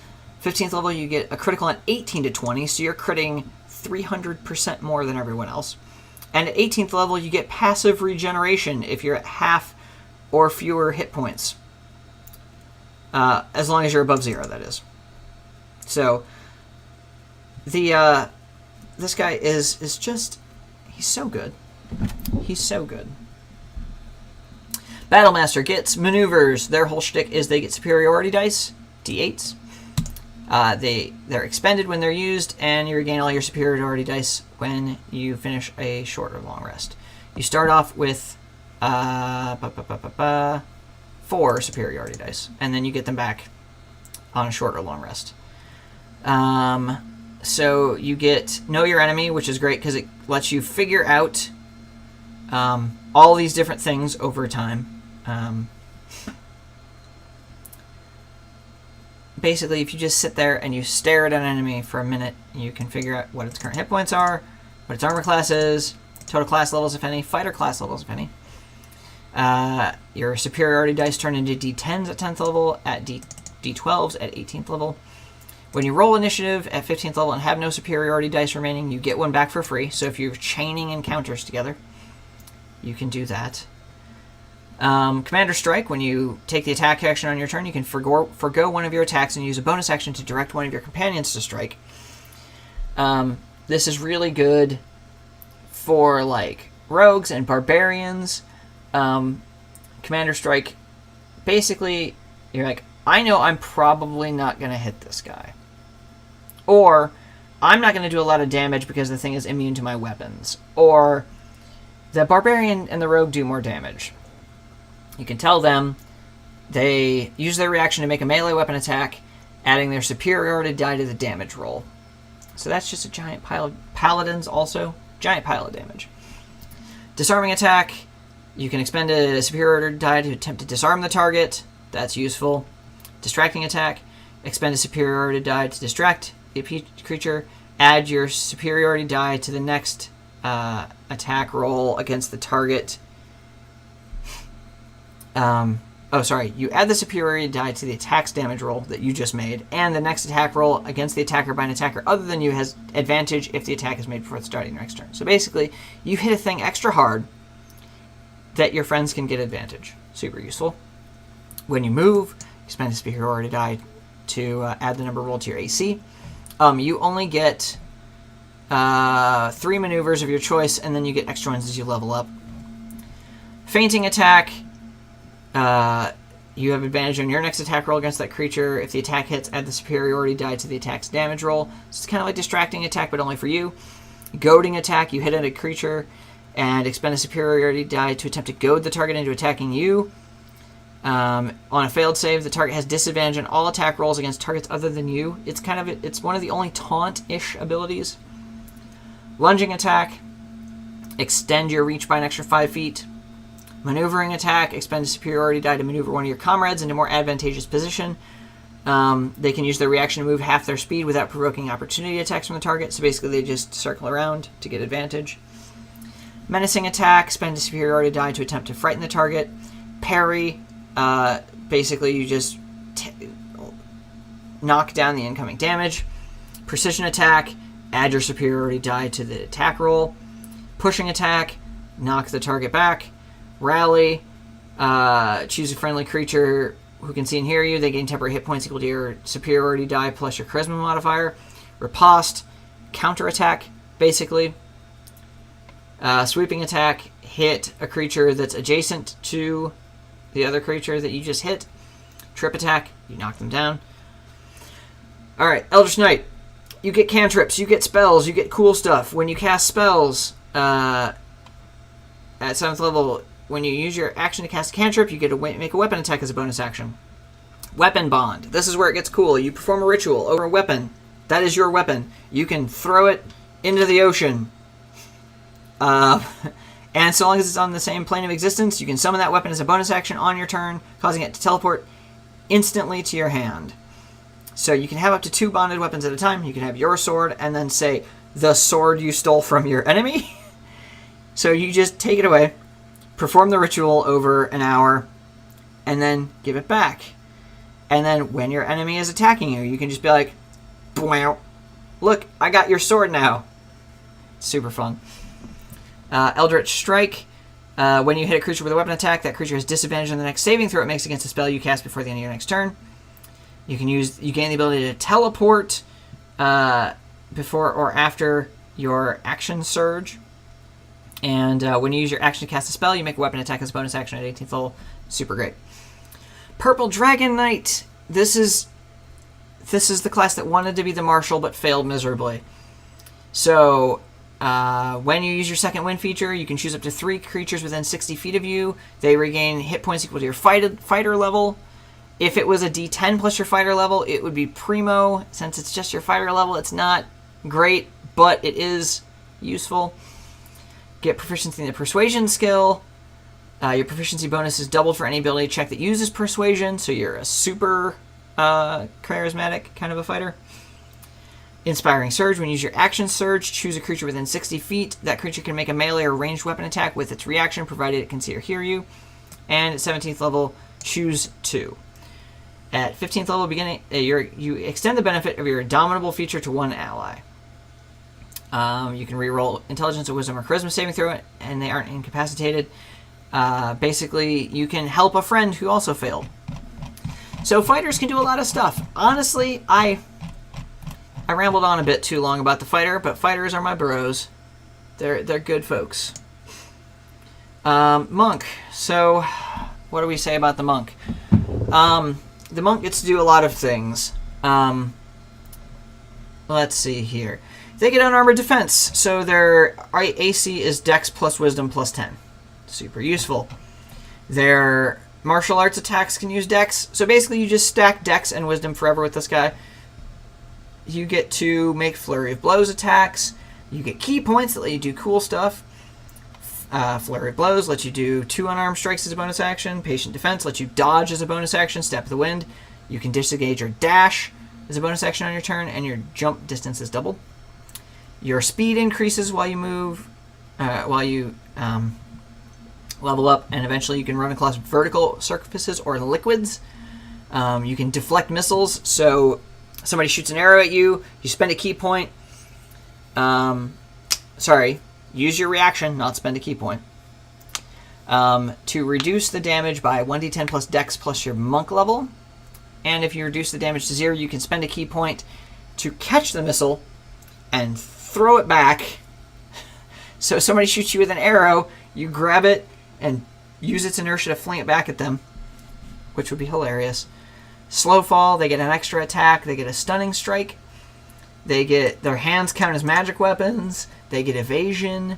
15th level, you get a critical on 18 to 20, so you're critting 300% more than everyone else. And at 18th level, you get passive regeneration if you're at half or fewer hit points. As long as you're above 0, that is. So, this guy is just, he's so good. He's so good. Battlemaster gets maneuvers. Their whole shtick is they get superiority dice, d8s. They're expended when they're used, and you regain all your superiority dice when you finish a short or long rest. You start off with 4 superiority dice, and then you get them back on a short or long rest. So you get Know Your Enemy, which is great because it lets you figure out all these different things over time. Basically, if you just sit there and you stare at an enemy for a minute, you can figure out what its current hit points are, what its armor class is, total class levels, if any, fighter class levels, if any. Your superiority dice turn into d10s at 10th level, at d12s at 18th level. When you roll initiative at 15th level and have no superiority dice remaining, you get one back for free. So if you're chaining encounters together, you can do that. Commander Strike, when you take the attack action on your turn, you can forgo one of your attacks and use a bonus action to direct one of your companions to strike. This is really good for, like, rogues and barbarians. Commander Strike, basically, you're like, I know I'm probably not going to hit this guy. Or, I'm not going to do a lot of damage because the thing is immune to my weapons. Or, the barbarian and the rogue do more damage. You can tell them they use their reaction to make a melee weapon attack, adding their superiority die to the damage roll. So that's just a giant pile of paladins also. Giant pile of damage. Disarming attack. You can expend a superiority die to attempt to disarm the target. That's useful. Distracting attack. Expend a superiority die to distract the creature. Add your superiority die to the next attack roll against the target. You add the superiority die to the attack's damage roll that you just made, and the next attack roll against the attacker by an attacker other than you has advantage if the attack is made before starting your next turn. So basically, you hit a thing extra hard that your friends can get advantage. Super useful. When you move, you spend a superiority die to add the number roll to your AC. You only get 3 maneuvers of your choice, and then you get extra ones as you level up. Feinting attack. You have advantage on your next attack roll against that creature. If the attack hits, add the superiority die to the attack's damage roll. So it's kind of like distracting attack, but only for you. Goading attack, you hit at a creature and expend a superiority die to attempt to goad the target into attacking you. On a failed save, the target has disadvantage on all attack rolls against targets other than you. It's one of the only taunt-ish abilities. Lunging attack, extend your reach by an extra 5 feet. Maneuvering attack, expend a superiority die to maneuver one of your comrades into a more advantageous position. They can use their reaction to move half their speed without provoking opportunity attacks from the target, so basically they just circle around to get advantage. Menacing attack, spend a superiority die to attempt to frighten the target. Parry, basically you just knock down the incoming damage. Precision attack, add your superiority die to the attack roll. Pushing attack, knock the target back. Rally, choose a friendly creature who can see and hear you. They gain temporary hit points equal to your superiority die plus your charisma modifier. Riposte, counterattack, basically. Sweeping attack, hit a creature that's adjacent to the other creature that you just hit. Trip attack, you knock them down. Alright, Eldritch Knight. You get cantrips, you get spells, you get cool stuff. When you cast spells, at 7th level, when you use your action to cast a cantrip, you get to make a weapon attack as a bonus action. Weapon Bond. This is where it gets cool. You perform a ritual over a weapon. That is your weapon. You can throw it into the ocean. And so long as it's on the same plane of existence, you can summon that weapon as a bonus action on your turn, causing it to teleport instantly to your hand. So you can have up to 2 bonded weapons at a time. You can have your sword and then say, the sword you stole from your enemy. So you just take it away, perform the ritual over an hour, and then give it back. And then when your enemy is attacking you, you can just be like, "Bwow. Look, I got your sword now." Super fun. Eldritch Strike. When you hit a creature with a weapon attack, that creature has disadvantage on the next saving throw it makes against a spell you cast before the end of your next turn. You gain the ability to teleport before or after your action surge. And when you use your action to cast a spell, you make a weapon attack as a bonus action at 18th level. Super great. Purple Dragon Knight. This is the class that wanted to be the Marshal but failed miserably. So when you use your second wind feature, you can choose up to 3 creatures within 60 feet of you. They regain hit points equal to your fighter level. If it was a D10 plus your fighter level, it would be Primo. Since it's just your fighter level, it's not great, but it is useful. Get proficiency in the Persuasion skill. Your proficiency bonus is doubled for any ability check that uses Persuasion, so you're a super charismatic kind of a fighter. Inspiring Surge. When you use your action surge, choose a creature within 60 feet. That creature can make a melee or ranged weapon attack with its reaction, provided it can see or hear you. And at 17th level, choose 2. At 15th level, you extend the benefit of your Indomitable feature to 1 ally. You can reroll Intelligence or Wisdom or Charisma saving throw, and they aren't incapacitated. Basically, you can help a friend who also failed. So fighters can do a lot of stuff. Honestly, I rambled on a bit too long about the fighter, but fighters are my bros. They're good folks. Monk. So, what do we say about the monk? The monk gets to do a lot of things. Let's see here. They get unarmored defense, so their AC is Dex plus Wisdom plus 10. Super useful. Their martial arts attacks can use Dex, so basically you just stack Dex and Wisdom forever with this guy. You get to make Flurry of Blows attacks. You get key points that let you do cool stuff. Flurry of Blows lets you do 2 unarmed strikes as a bonus action. Patient Defense lets you dodge as a bonus action. Step of the Wind. You can disengage or dash as a bonus action on your turn, and your jump distance is doubled. Your speed increases while you move, level up, and eventually you can run across vertical surfaces or liquids. You can deflect missiles, so somebody shoots an arrow at you, you spend a key point. Use your reaction, not spend a key point. To reduce the damage by 1d10 plus Dex plus your monk level. And if you reduce the damage to 0, you can spend a key point to catch the missile and throw it back. So if somebody shoots you with an arrow, you grab it and use its inertia to fling it back at them, which would be hilarious. Slow fall, they get an extra attack, they get a stunning strike. They get, their hands count as magic weapons. They get evasion.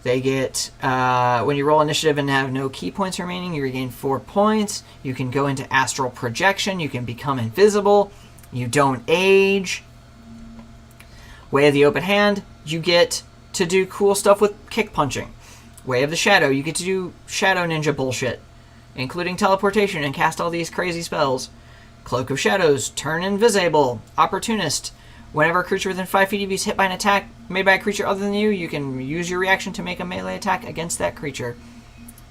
They get, when you roll initiative and have no key points remaining, you regain 4 points. You can go into astral projection. You can become invisible. You don't age. Way of the Open Hand, you get to do cool stuff with kick punching. Way of the Shadow, you get to do shadow ninja bullshit, including teleportation and cast all these crazy spells. Cloak of Shadows, turn invisible. Opportunist, whenever a creature within 5 feet of you is hit by an attack made by a creature other than you, you can use your reaction to make a melee attack against that creature.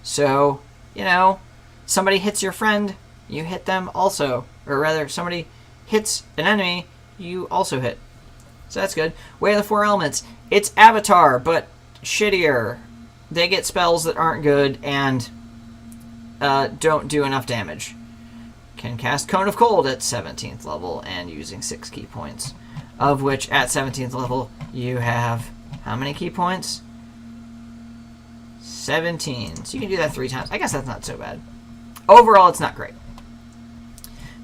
So, you know, somebody hits your friend, you hit them also. Or rather, somebody hits an enemy, you also hit. So that's good. Way of the Four Elements. It's Avatar, but shittier. They get spells that aren't good and don't do enough damage. Can cast Cone of Cold at 17th level and using 6 key points. Of which, at 17th level, you have how many key points? 17. So you can do that 3 times. I guess that's not so bad. Overall, it's not great.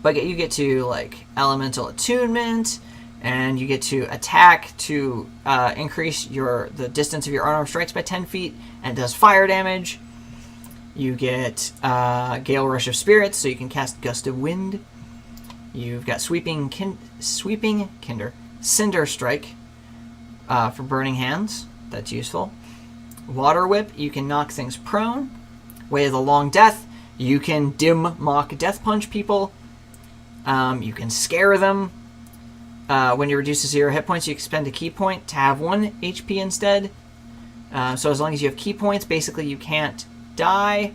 But you get to, like, Elemental Attunement, and you get to attack to increase the distance of your unarmed strikes by 10 feet, and does fire damage. You get Gale Rush of Spirits, so you can cast Gust of Wind. You've got Sweeping Cinder Strike for Burning Hands. That's useful. Water Whip, you can knock things prone. Way of the Long Death, you can dim mock death punch people. You can scare them. When you reduce to 0 hit points, you expend a key point to have 1 HP instead. So as long as you have key points, basically you can't die.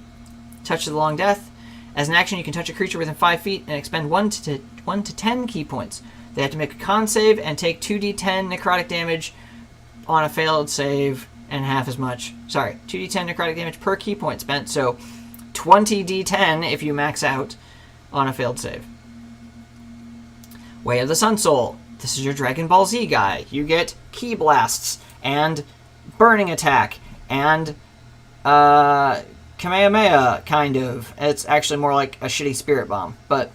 Touch of the Long Death. As an action, you can touch a creature within 5 feet and expend 1 to 10 key points. They have to make a con save and take 2d10 necrotic damage on a failed save and half as much. Sorry, 2d10 necrotic damage per key point spent, so 20d10 if you max out on a failed save. Way of the Sun Soul. This is your Dragon Ball Z guy. You get Ki Blasts and Burning Attack and Kamehameha, kind of. It's actually more like a shitty Spirit Bomb, but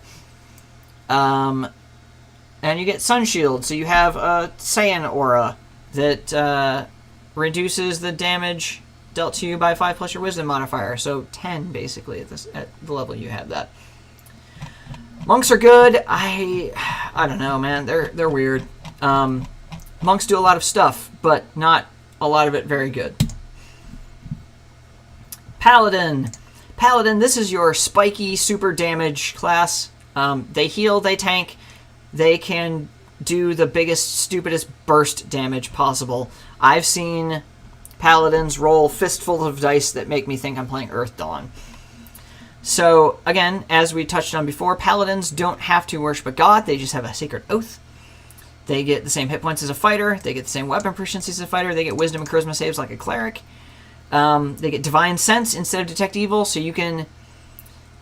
and you get Sun Shield, so you have a Saiyan aura that reduces the damage dealt to you by 5 plus your Wisdom modifier, so 10 basically at the level you have that. Monks are good. I don't know, man. They're weird. Monks do a lot of stuff, but not a lot of it very good. Paladin. Paladin, this is your spiky super damage class. They heal, they tank. They can do the biggest, stupidest burst damage possible. I've seen Paladins roll fistfuls of dice that make me think I'm playing Earth Dawn. So, again, as we touched on before, Paladins don't have to worship a god. They just have a sacred oath. They get the same hit points as a fighter. They get the same weapon proficiency as a fighter. They get wisdom and charisma saves like a cleric. They get divine sense instead of detect evil, so you can...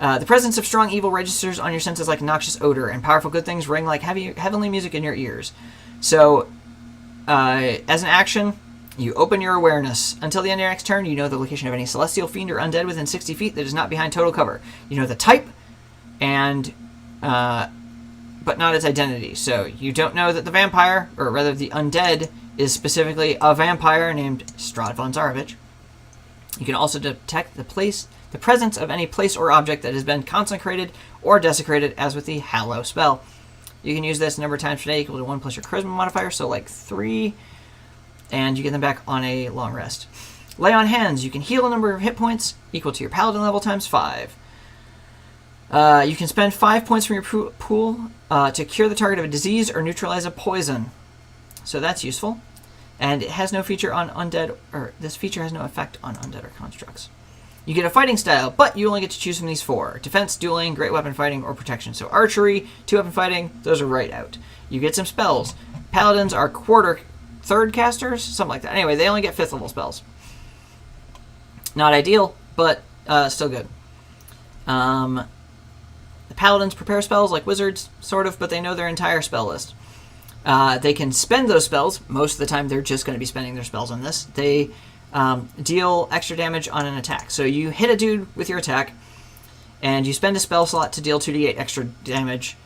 the presence of strong evil registers on your senses like noxious odor, and powerful good things ring like heavenly music in your ears. So, as an action, you open your awareness. Until the end of your next turn, you know the location of any celestial, fiend, or undead within 60 feet that is not behind total cover. You know the type, and but not its identity. So you don't know that the vampire, or rather the undead, is specifically a vampire named Strahd von Zarovich. You can also detect the presence of any place or object that has been consecrated or desecrated, as with the Hallow spell. You can use this a number of times per day equal to 1 plus your charisma modifier, so like 3, and you get them back on a long rest. Lay on Hands. You can heal a number of hit points equal to your paladin level times 5. You can spend 5 points from your pool to cure the target of a disease or neutralize a poison. So that's useful. And it has no feature on undead, or this feature has no effect on undead or constructs. You get a fighting style, but you only get to choose from these 4. Defense, dueling, great weapon fighting, or protection. So archery, 2-weapon fighting, those are right out. You get some spells. Paladins are third casters, something like that. Anyway, they only get 5th level spells. Not ideal, but still good. The Paladins prepare spells like wizards, sort of, but they know their entire spell list. They can spend those spells. Most of the time, they're just going to be spending their spells on this. They deal extra damage on an attack. So you hit a dude with your attack, And you spend a spell slot to deal 2d8 extra damage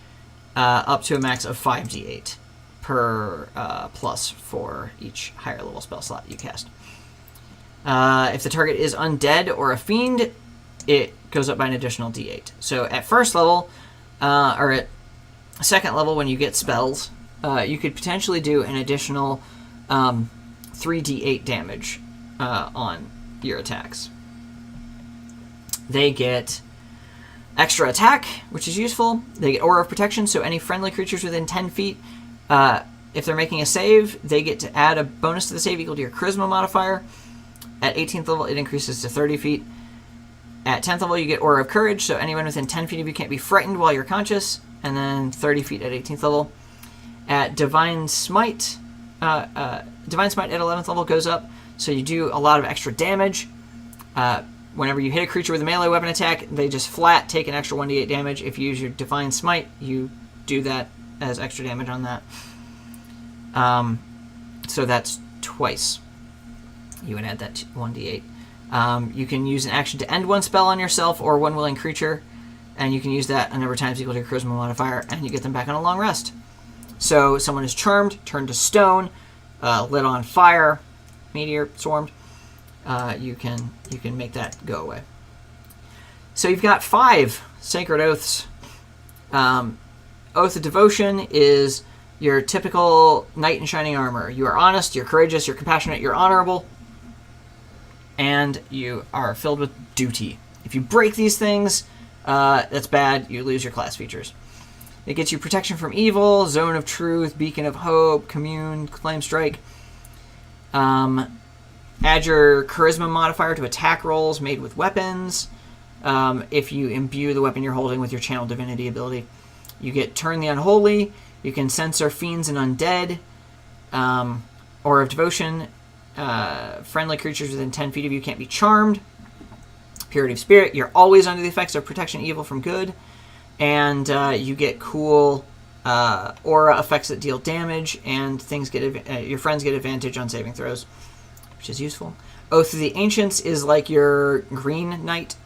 up to a max of 5d8 per plus for each higher level spell slot you cast. If the target is undead or a fiend, it goes up by an additional d8. So at first level, or at second level when you get spells, you could potentially do an additional 3d8 damage on your attacks. They get extra attack, which is useful. They get Aura of Protection, so any friendly creatures within 10 feet, if they're making a save, they get to add a bonus to the save equal to your Charisma modifier. At 18th level, it increases to 30 feet. At 10th level, you get Aura of Courage, so anyone within 10 feet of you can't be frightened while you're conscious, and then 30 feet at 18th level. At Divine Smite, Divine Smite at 11th level goes up, so you do a lot of extra damage. Whenever you hit a creature with a melee weapon attack, they just flat take an extra 1d8 damage. If you use your Divine Smite, you do that as extra damage on that. So that's twice. You would add that 1d8. You can use an action to end one spell on yourself or one willing creature, and you can use that a number of times equal to your Charisma modifier, and you get them back on a long rest. So someone is charmed, turned to stone, lit on fire, meteor, swarmed. You can make that go away. So you've got 5 Sacred Oaths. Oath of Devotion is your typical knight in shining armor. You are honest, you're courageous, you're compassionate, you're honorable, and you are filled with duty. If you break these things, that's bad. You lose your class features. It gets you protection from evil, zone of truth, beacon of hope, commune, flame strike. Add your charisma modifier to attack rolls made with weapons. If you imbue the weapon you're holding with your channel divinity ability, you get turn the unholy. You can censor fiends and undead. Aura of Devotion. Friendly creatures within 10 feet of you can't be charmed. Purity of Spirit. You're always under the effects of protection evil from good. And you get cool aura effects that deal damage, and things get your friends get advantage on saving throws, which is useful. Oath of the Ancients is like your Green Knight.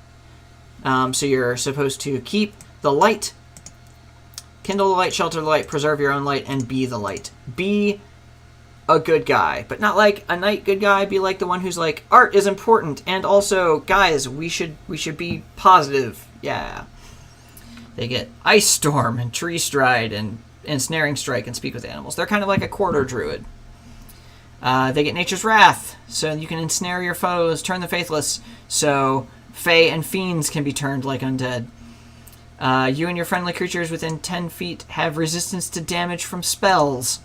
So you're supposed to keep the light, kindle the light, shelter the light, preserve your own light, and be the light. Be a good guy, but not like a knight good guy. Be like the one who's like, art is important, and also, guys, we should be positive. Yeah. They get Ice Storm and Tree Stride and Ensnaring Strike and Speak with Animals. They're kind of like a quarter druid. They get Nature's Wrath, so you can ensnare your foes, turn the faithless, so Fae and Fiends can be turned like undead. You and your friendly creatures within 10 feet have resistance to damage from spells.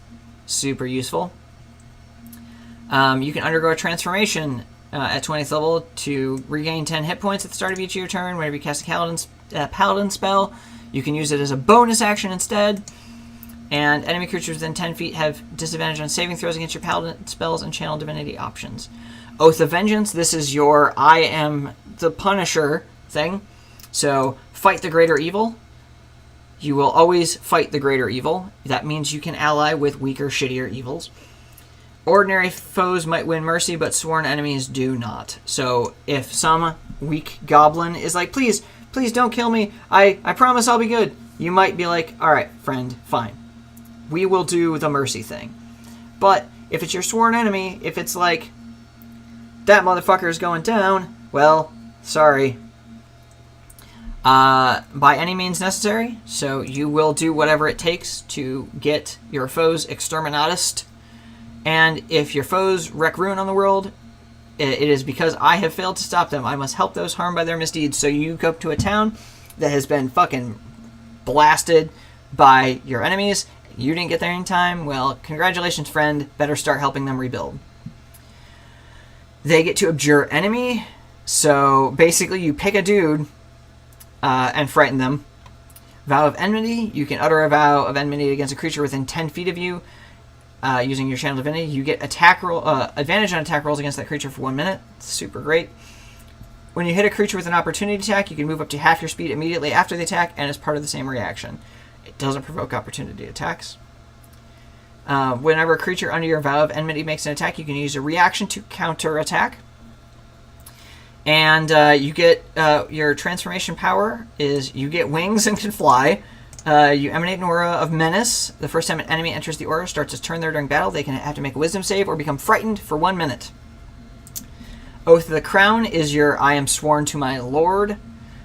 Super useful. You can undergo a transformation at 20th level to regain 10 hit points at the start of each of your turn. Whenever you cast a paladin spell, you can use it as a bonus action instead. And enemy creatures within 10 feet have disadvantage on saving throws against your paladin spells and channel divinity options. Oath of Vengeance, this is your I am the Punisher thing. So fight the greater evil. You will always fight the greater evil. That means you can ally with weaker, shittier evils. Ordinary foes might win mercy, but sworn enemies do not. So if some weak goblin is like, please don't kill me, I promise I'll be good, you might be like, alright, friend, fine. We will do the mercy thing. But if it's your sworn enemy, if it's like, that motherfucker is going down, well, sorry. By any means necessary, so you will do whatever it takes to get your foes exterminatus. And if your foes wreak ruin on the world, it is because I have failed to stop them. I must help those harmed by their misdeeds. So you go to a town that has been fucking blasted by your enemies. You didn't get there in time. Well, congratulations, friend. Better start helping them rebuild. They get to abjure enemy. So basically you pick a dude and frighten them. Vow of Enmity. You can utter a vow of enmity against a creature within 10 feet of you. Using your channel divinity, you get attack roll, advantage on attack rolls against that creature for 1 minute. Super great. When you hit a creature with an opportunity attack, you can move up to half your speed immediately after the attack, and as part of the same reaction. It doesn't provoke opportunity attacks. Whenever a creature under your vow of enmity makes an attack, you can use a reaction to counter attack. And you get your transformation power is you get wings and can fly. You emanate an aura of menace. The first time an enemy enters the aura, starts its turn there during battle, they can have to make a wisdom save or become frightened for 1 minute. Oath of the Crown is your I am sworn to my lord.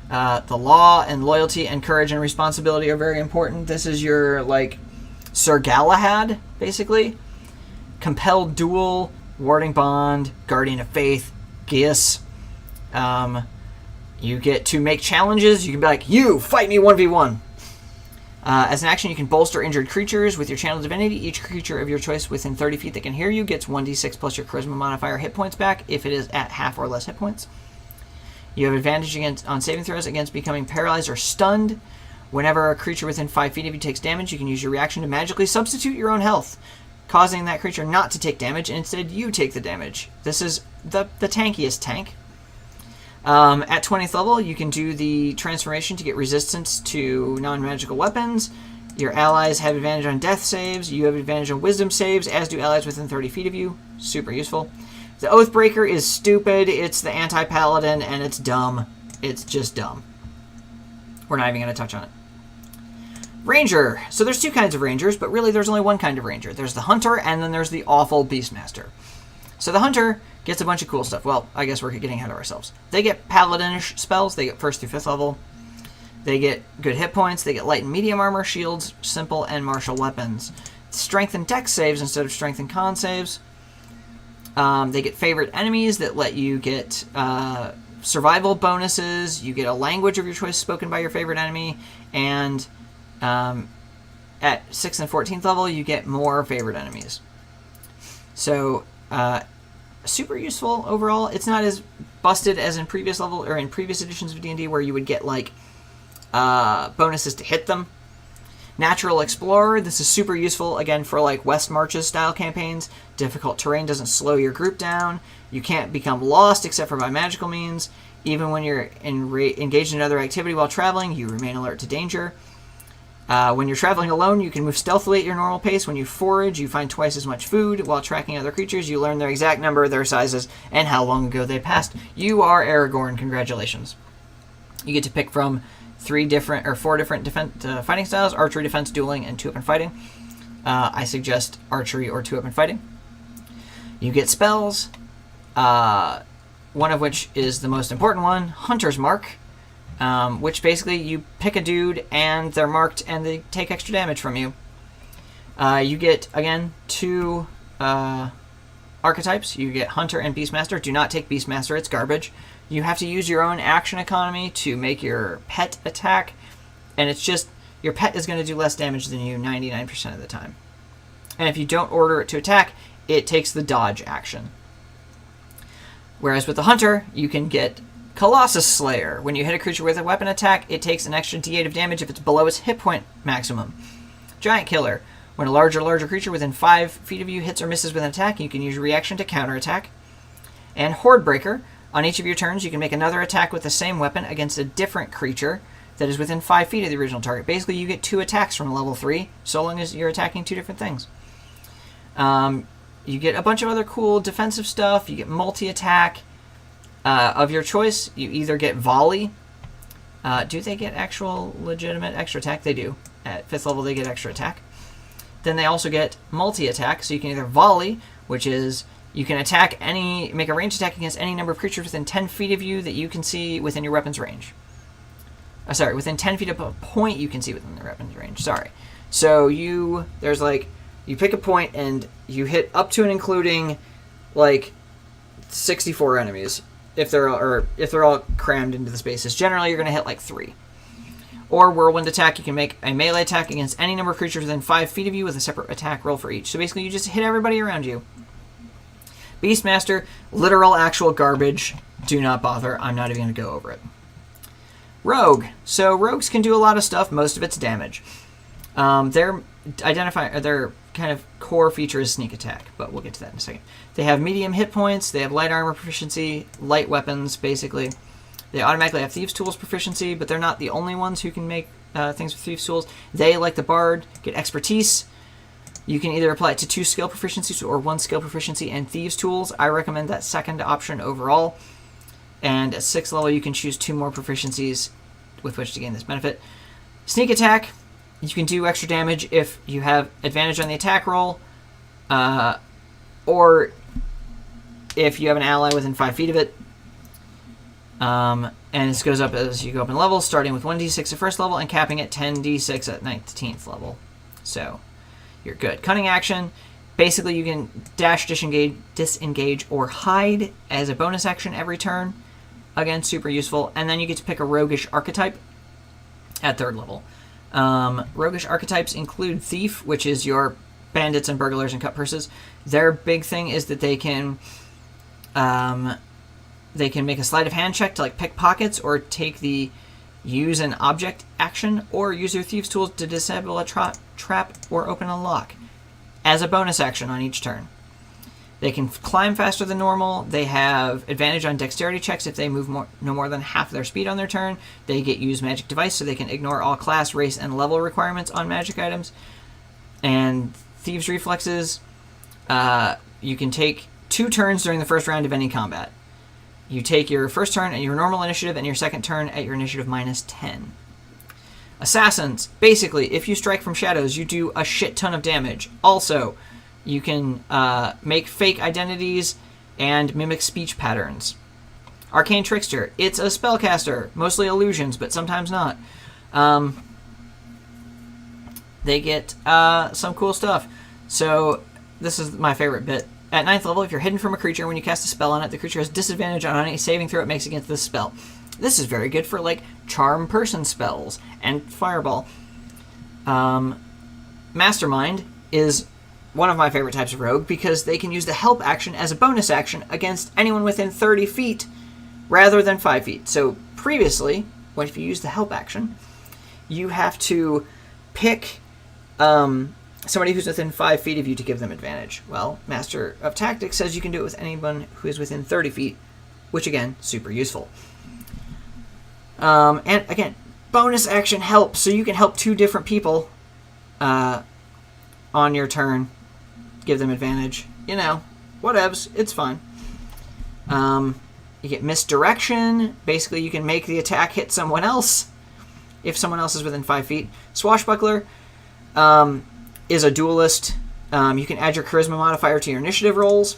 The law and loyalty and courage and responsibility are very important. This is your, like, Sir Galahad, basically. Compelled duel, warding bond, guardian of faith, Geas. You get to make challenges. You can be like, you, fight me 1v1. As an action, you can bolster injured creatures with your channel divinity. Each creature of your choice within 30 feet that can hear you gets 1d6 plus your charisma modifier hit points back if it is at half or less hit points. You have advantage on saving throws against becoming paralyzed or stunned. Whenever a creature within 5 feet of you takes damage, you can use your reaction to magically substitute your own health, causing that creature not to take damage, and instead you take the damage. This is the tankiest tank. At 20th level, you can do the transformation to get resistance to non-magical weapons. Your allies have advantage on death saves. You have advantage on wisdom saves, as do allies within 30 feet of you. Super useful. The Oathbreaker is stupid. It's the anti-paladin, and it's dumb. It's just dumb. We're not even going to touch on it. Ranger. So there's two kinds of rangers, but really there's only one kind of ranger. There's the hunter, and then there's the awful beastmaster. So the hunter gets a bunch of cool stuff. Well, I guess we're getting ahead of ourselves. They get paladinish spells. They get 1st through 5th level. They get good hit points. They get light and medium armor, shields, simple, and martial weapons. Strength and dex saves instead of strength and con saves. They get favorite enemies that let you get survival bonuses. You get a language of your choice spoken by your favorite enemy. And at 6th and 14th level, you get more favorite enemies. So, super useful overall. It's not as busted as in previous level or in previous editions of D&D where you would get like bonuses to hit them. Natural Explorer, this is super useful again for like West Marches style campaigns. Difficult terrain doesn't slow your group down. You can't become lost except for by magical means. Even when you're engaged in other activity while traveling, you remain alert to danger. When you're traveling alone, you can move stealthily at your normal pace. When you forage, you find twice as much food. While tracking other creatures, you learn their exact number, their sizes, and how long ago they passed. You are Aragorn. Congratulations. You get to pick from 4 different fighting styles: archery, defense, dueling, and 2-weapon fighting. I suggest archery or 2-weapon fighting. You get spells, one of which is the most important one, Hunter's Mark. Which basically you pick a dude and they're marked and they take extra damage from you. You get, again, 2 archetypes. You get Hunter and Beastmaster. Do not take Beastmaster, it's garbage. You have to use your own action economy to make your pet attack, and it's just, your pet is going to do less damage than you 99% of the time. And if you don't order it to attack, it takes the dodge action. Whereas with the Hunter, you can get Colossus Slayer. When you hit a creature with a weapon attack, it takes an extra d8 of damage if it's below its hit point maximum. Giant Killer. When a larger creature within 5 feet of you hits or misses with an attack, you can use your reaction to counterattack. And Horde Breaker. On each of your turns, you can make another attack with the same weapon against a different creature that is within 5 feet of the original target. Basically, you get 2 attacks from level 3, so long as you're attacking 2 different things. You get a bunch of other cool defensive stuff. You get multi-attack. Of your choice, you either get Volley. Do they get actual legitimate extra attack? They do. At 5th level, they get extra attack. Then they also get multi-attack, so you can either Volley, which is you can make a ranged attack against any number of creatures within 10 feet of you that you can see within your weapon's range. Within 10 feet of a point you can see within the weapon's range. So you pick a point and you hit up to and including like 64 enemies. If they're all crammed into the spaces. Generally, you're going to hit like 3. Or Whirlwind Attack, you can make a melee attack against any number of creatures within 5 feet of you with a separate attack roll for each. So basically, you just hit everybody around you. Beastmaster, literal actual garbage. Do not bother. I'm not even going to go over it. Rogue. So rogues can do a lot of stuff. Most of it's damage. Their kind of core feature is sneak attack, but we'll get to that in a second. They have medium hit points. They have light armor proficiency, light weapons, basically. They automatically have Thieves' Tools proficiency, but they're not the only ones who can make things with Thieves' Tools. They, like the Bard, get expertise. You can either apply it to 2 skill proficiencies or 1 skill proficiency and Thieves' Tools. I recommend that second option overall. And at 6th level, you can choose 2 more proficiencies with which to gain this benefit. Sneak attack, you can do extra damage if you have advantage on the attack roll, or if you have an ally within 5 feet of it. And this goes up as you go up in levels, starting with 1d6 at 1st level and capping at 10d6 at 19th level. So you're good. Cunning action, basically you can dash, disengage, or hide as a bonus action every turn. Again, super useful. And then you get to pick a roguish archetype at 3rd level. Roguish archetypes include Thief, which is your bandits and burglars and cut purses. Their big thing is that they can make a sleight of hand check to like pick pockets or take the use an object action or use your Thief's tools to disable a trap or open a lock as a bonus action on each turn. They can climb faster than normal. They have advantage on dexterity checks if they move no more than half their speed on their turn. They get use magic device, so they can ignore all class, race, and level requirements on magic items. And Thieves' reflexes, you can take 2 turns during the first round of any combat. You take your first turn at your normal initiative and your second turn at your initiative -10. Assassins, basically, if you strike from shadows, you do a shit ton of damage. Also, you can make fake identities and mimic speech patterns. Arcane Trickster, it's a spellcaster, mostly illusions, but sometimes not. They get some cool stuff. So this is my favorite bit. At 9th level, if you're hidden from a creature, when you cast a spell on it, the creature has disadvantage on any saving throw it makes against this spell. This is very good for, like, charm person spells and fireball. Mastermind is one of my favorite types of rogue because they can use the help action as a bonus action against anyone within 30 feet rather than 5 feet. So previously, if you use the help action, you have to pick somebody who's within 5 feet of you to give them advantage. Well, Master of Tactics says you can do it with anyone who is within 30 feet, which again, super useful. And again, bonus action help, so you can help 2 different people on your turn, give them advantage. You know, whatevs, it's fine. You get misdirection. Basically, you can make the attack hit someone else if someone else is within 5 feet. Swashbuckler is a duelist. You can add your charisma modifier to your initiative rolls,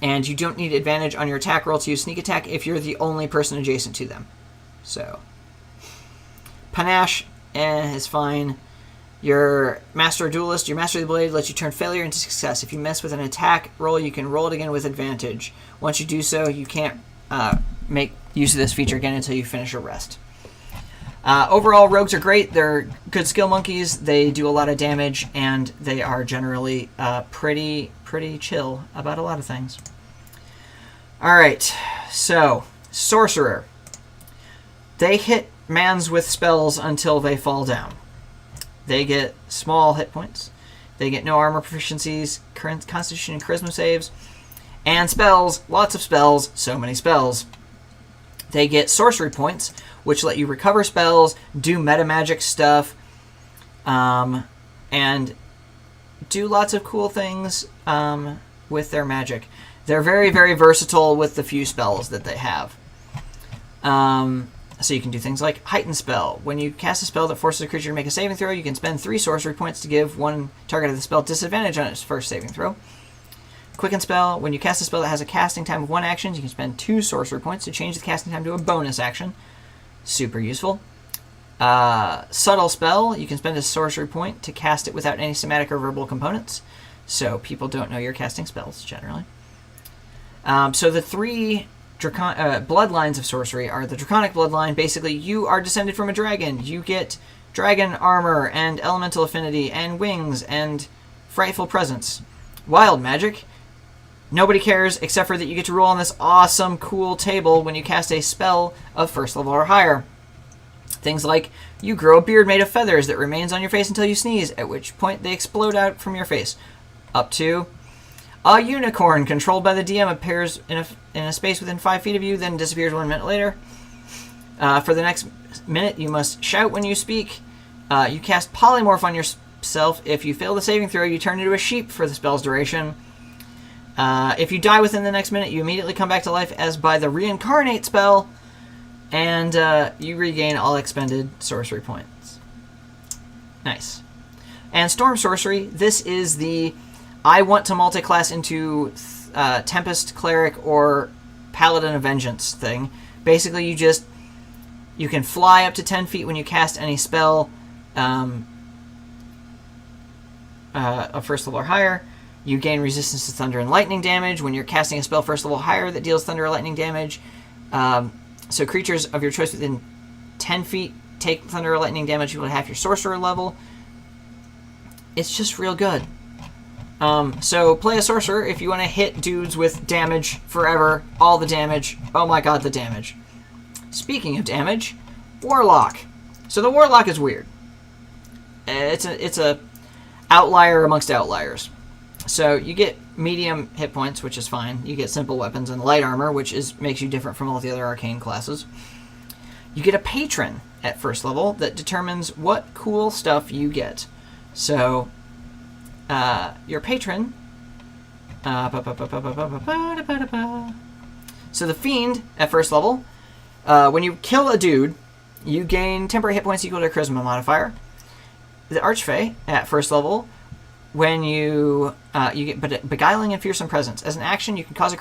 and you don't need advantage on your attack roll to use sneak attack if you're the only person adjacent to them. So, Panache is fine. Your Master Duelist, your Master of the Blade lets you turn failure into success. If you mess with an attack roll, you can roll it again with advantage. Once you do so, you can't make use of this feature again until you finish a rest. Overall, rogues are great. They're good skill monkeys. They do a lot of damage, and they are generally pretty chill about a lot of things. All right, so Sorcerer. They hit mans with spells until they fall down. They get small hit points. They get no armor proficiencies, Constitution and Charisma saves, and spells. Lots of spells. So many spells. They get sorcery points, which let you recover spells, do meta magic stuff, and do lots of cool things with their magic. They're very, very versatile with the few spells that they have. So you can do things like Heighten Spell. When you cast a spell that forces a creature to make a saving throw, you can spend 3 sorcery points to give one target of the spell disadvantage on its first saving throw. Quicken Spell. When you cast a spell that has a casting time of 1 action, you can spend 2 sorcery points to change the casting time to a bonus action. Super useful. Subtle Spell. You can spend a sorcery point to cast it without any somatic or verbal components, so people don't know you're casting spells, generally. So the 3 bloodlines of sorcery are the Draconic Bloodline. Basically, you are descended from a dragon. You get dragon armor and elemental affinity and wings and frightful presence. Wild Magic. Nobody cares except for that you get to roll on this awesome, cool table when you cast a spell of 1st level or higher. Things like, you grow a beard made of feathers that remains on your face until you sneeze, at which point they explode out from your face. Up to, a unicorn controlled by the DM appears in a space within 5 feet of you, then disappears 1 minute later. For the next minute, you must shout when you speak. You cast Polymorph on yourself. If you fail the saving throw, you turn into a sheep for the spell's duration. If you die within the next minute, you immediately come back to life as by the Reincarnate spell, and you regain all expended sorcery points. Nice. And Storm Sorcery, this is the I want to multi-class into Tempest, Cleric, or Paladin of Vengeance thing. Basically, you can fly up to 10 feet when you cast any spell of first level or higher. You gain resistance to thunder and lightning damage when you're casting a spell first level or higher that deals thunder or lightning damage. So creatures of your choice within 10 feet take thunder or lightning damage equal to half your sorcerer level. It's just real good. So play a sorcerer if you want to hit dudes with damage forever. All the damage. Oh my god, the damage. Speaking of damage, Warlock. So the Warlock is weird. It's a outlier amongst outliers. So you get medium hit points, which is fine. You get simple weapons and light armor, which makes you different from all the other arcane classes. You get a patron at first level that determines what cool stuff you get. So your patron. So the Fiend at first level, when you kill a dude, you gain temporary hit points equal to a charisma modifier. The Archfey at first level, when you get Beguiling and Fearsome Presence. As an action, you can cause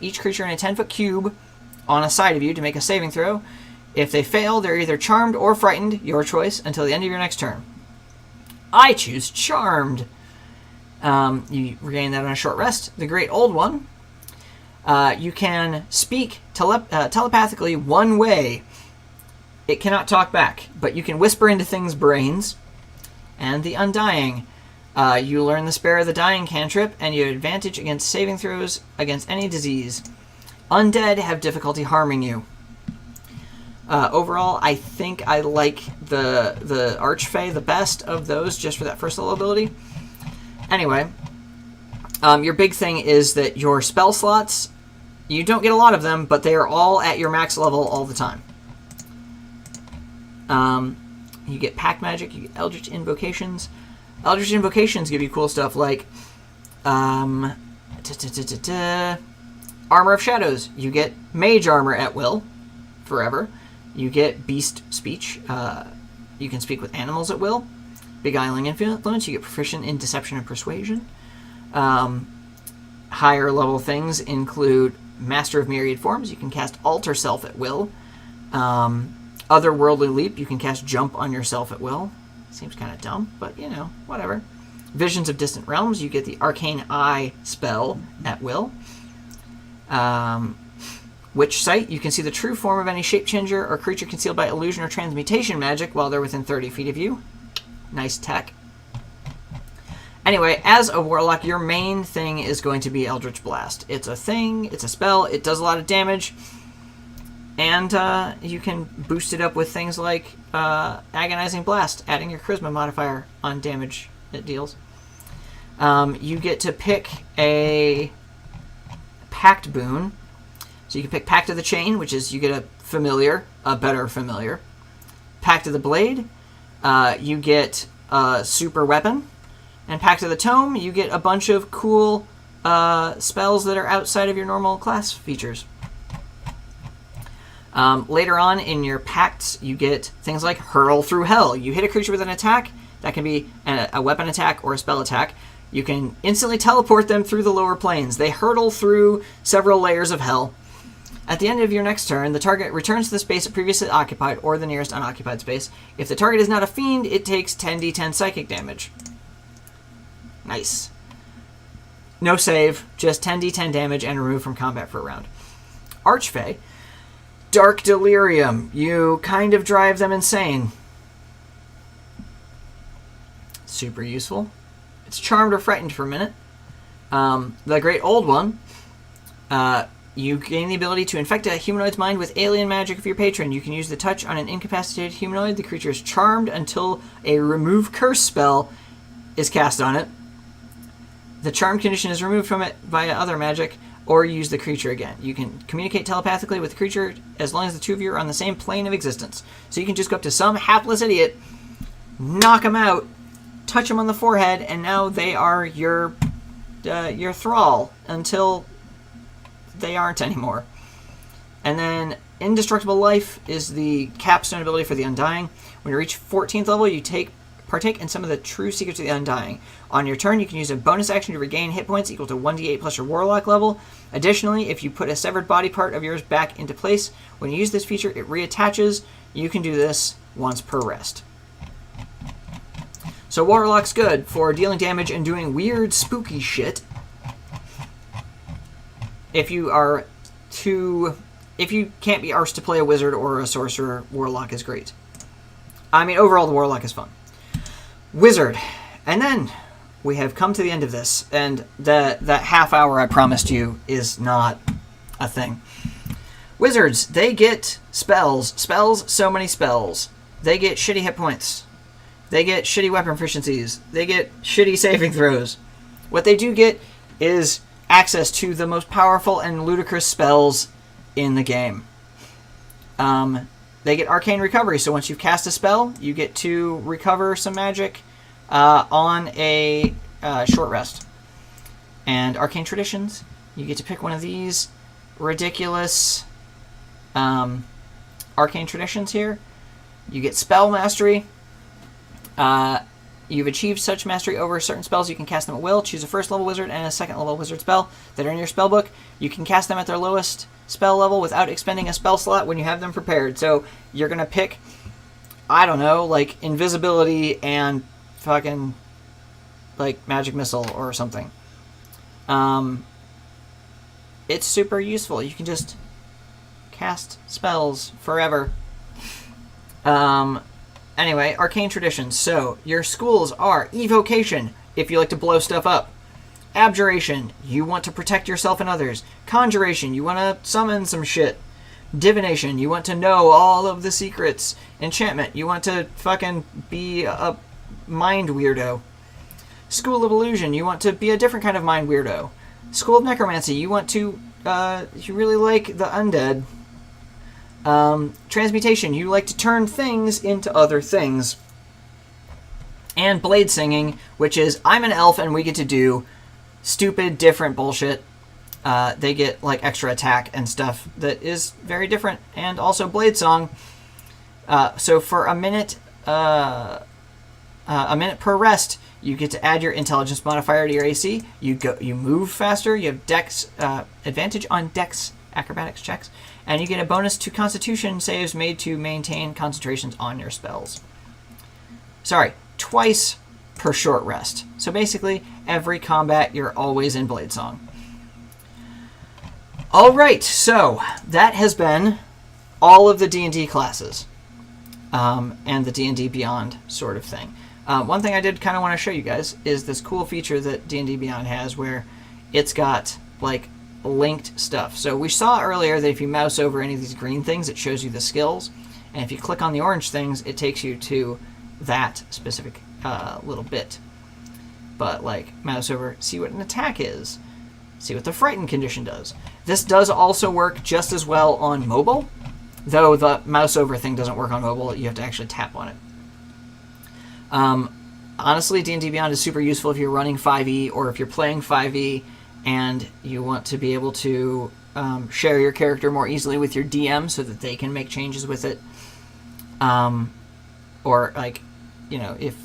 each creature in a 10-foot cube on a side of you to make a saving throw. If they fail, they're either charmed or frightened, your choice, until the end of your next turn. I choose Charmed. You regain that on a short rest. The Great Old One. You can speak telepathically one way. It cannot talk back, but you can whisper into things' brains. And the Undying. You learn the Spare the Dying cantrip, and you have advantage against saving throws against any disease. Undead have difficulty harming you. Overall, I think I like the Archfey the best of those, just for that first level ability. Anyway, your big thing is that your spell slots, you don't get a lot of them, but they are all at your max level all the time. You get Pact Magic, you get Eldritch Invocations. Eldritch Invocations give you cool stuff like Armor of Shadows. You get Mage Armor at will, forever. You get Beast Speech. You can speak with animals at will. Beguiling Influence. You get Proficient in Deception and Persuasion. Higher level things include Master of Myriad Forms. You can cast Alter Self at will. Otherworldly Leap. You can cast Jump on yourself at will. Seems kind of dumb, but you know, whatever. Visions of Distant Realms. You get the Arcane Eye spell at will. Witch Sight. You can see the true form of any shape changer or creature concealed by illusion or transmutation magic while they're within 30 feet of you. Nice tech. Anyway, as a Warlock, your main thing is going to be Eldritch Blast. It's a thing, it's a spell, it does a lot of damage, and you can boost it up with things like Agonizing Blast, adding your Charisma modifier on damage it deals. You get to pick a Pact boon. So you can pick Pact of the Chain, which is you get a familiar, a better familiar. Pact of the Blade, you get a super weapon. And Pact of the Tome, you get a bunch of cool spells that are outside of your normal class features. Later on in your pacts, you get things like Hurl Through Hell. You hit a creature with an attack, that can be a weapon attack or a spell attack. You can instantly teleport them through the lower planes. They hurtle through several layers of hell. At the end of your next turn, the target returns to the space it previously occupied or the nearest unoccupied space. If the target is not a fiend, it takes 10d10 psychic damage. Nice. No save, just 10d10 damage and remove from combat for a round. Archfey. Dark Delirium. You kind of drive them insane. Super useful. It's Charmed or Frightened for a minute. The Great Old One. You gain the ability to infect a humanoid's mind with alien magic of your patron. You can use the touch on an incapacitated humanoid. The creature is charmed until a remove curse spell is cast on it. The charm condition is removed from it via other magic, or use the creature again. You can communicate telepathically with the creature as long as the two of you are on the same plane of existence. So you can just go up to some hapless idiot, knock them out, touch them on the forehead, and now they're your thrall until they aren't anymore. And then Indestructible Life is the capstone ability for the Undying. When you reach 14th level, you partake in some of the true secrets of the Undying. On your turn, you can use a bonus action to regain hit points equal to 1d8 plus your Warlock level. Additionally, if you put a severed body part of yours back into place, when you use this feature, it reattaches. You can do this once per rest. So Warlock's good for dealing damage and doing weird, spooky shit. If you can't be arsed to play a wizard or a sorcerer, Warlock is great. I mean, overall, the Warlock is fun. Wizard. And then we have come to the end of this, and that half hour I promised you is not a thing. Wizards, they get spells. Spells, so many spells. They get shitty hit points. They get shitty weapon proficiencies. They get shitty saving throws. What they do get is access to the most powerful and ludicrous spells in the game. They get Arcane Recovery, so once you've cast a spell, you get to recover some magic on a short rest. And Arcane Traditions, you get to pick one of these ridiculous Arcane Traditions here. You get Spell Mastery. You've achieved such mastery over certain spells, you can cast them at will. Choose a first level wizard and a second level wizard spell that are in your spellbook. You can cast them at their lowest spell level without expending a spell slot when you have them prepared. So you're going to pick, I don't know, like invisibility and fucking like magic missile or something. It's super useful. You can just cast spells forever. Anyway, Arcane Traditions. So, your schools are Evocation, if you like to blow stuff up. Abjuration, you want to protect yourself and others. Conjuration, you want to summon some shit. Divination, you want to know all of the secrets. Enchantment, you want to fucking be a mind weirdo. School of Illusion, you want to be a different kind of mind weirdo. School of Necromancy, you want to, you really like the undead. Transmutation, you like to turn things into other things. And Blade Singing, which is, I'm an elf and we get to do stupid, different bullshit. They get, like, extra attack and stuff that is very different. And also Blade Song. So for a minute per rest, you get to add your intelligence modifier to your AC. You move faster. You have Dex advantage on Dex acrobatics checks, and you get a bonus to Constitution saves made to maintain concentrations on your spells. Sorry, twice per short rest. So basically, every combat you're always in Blade Song. All right, so that has been all of the D&D classes and the D&D Beyond sort of thing. One thing I did kind of want to show you guys is this cool feature that D&D Beyond has where it's got, like, linked stuff. So we saw earlier that if you mouse over any of these green things, it shows you the skills. And if you click on the orange things, it takes you to that specific little bit. But, like, mouse over, see what an attack is. See what the frightened condition does. This does also work just as well on mobile, though the mouse over thing doesn't work on mobile. You have to actually tap on it. Honestly, D&D Beyond is super useful if you're running 5e or if you're playing 5e and you want to be able to share your character more easily with your DM so that they can make changes with it. Or, like, you know, if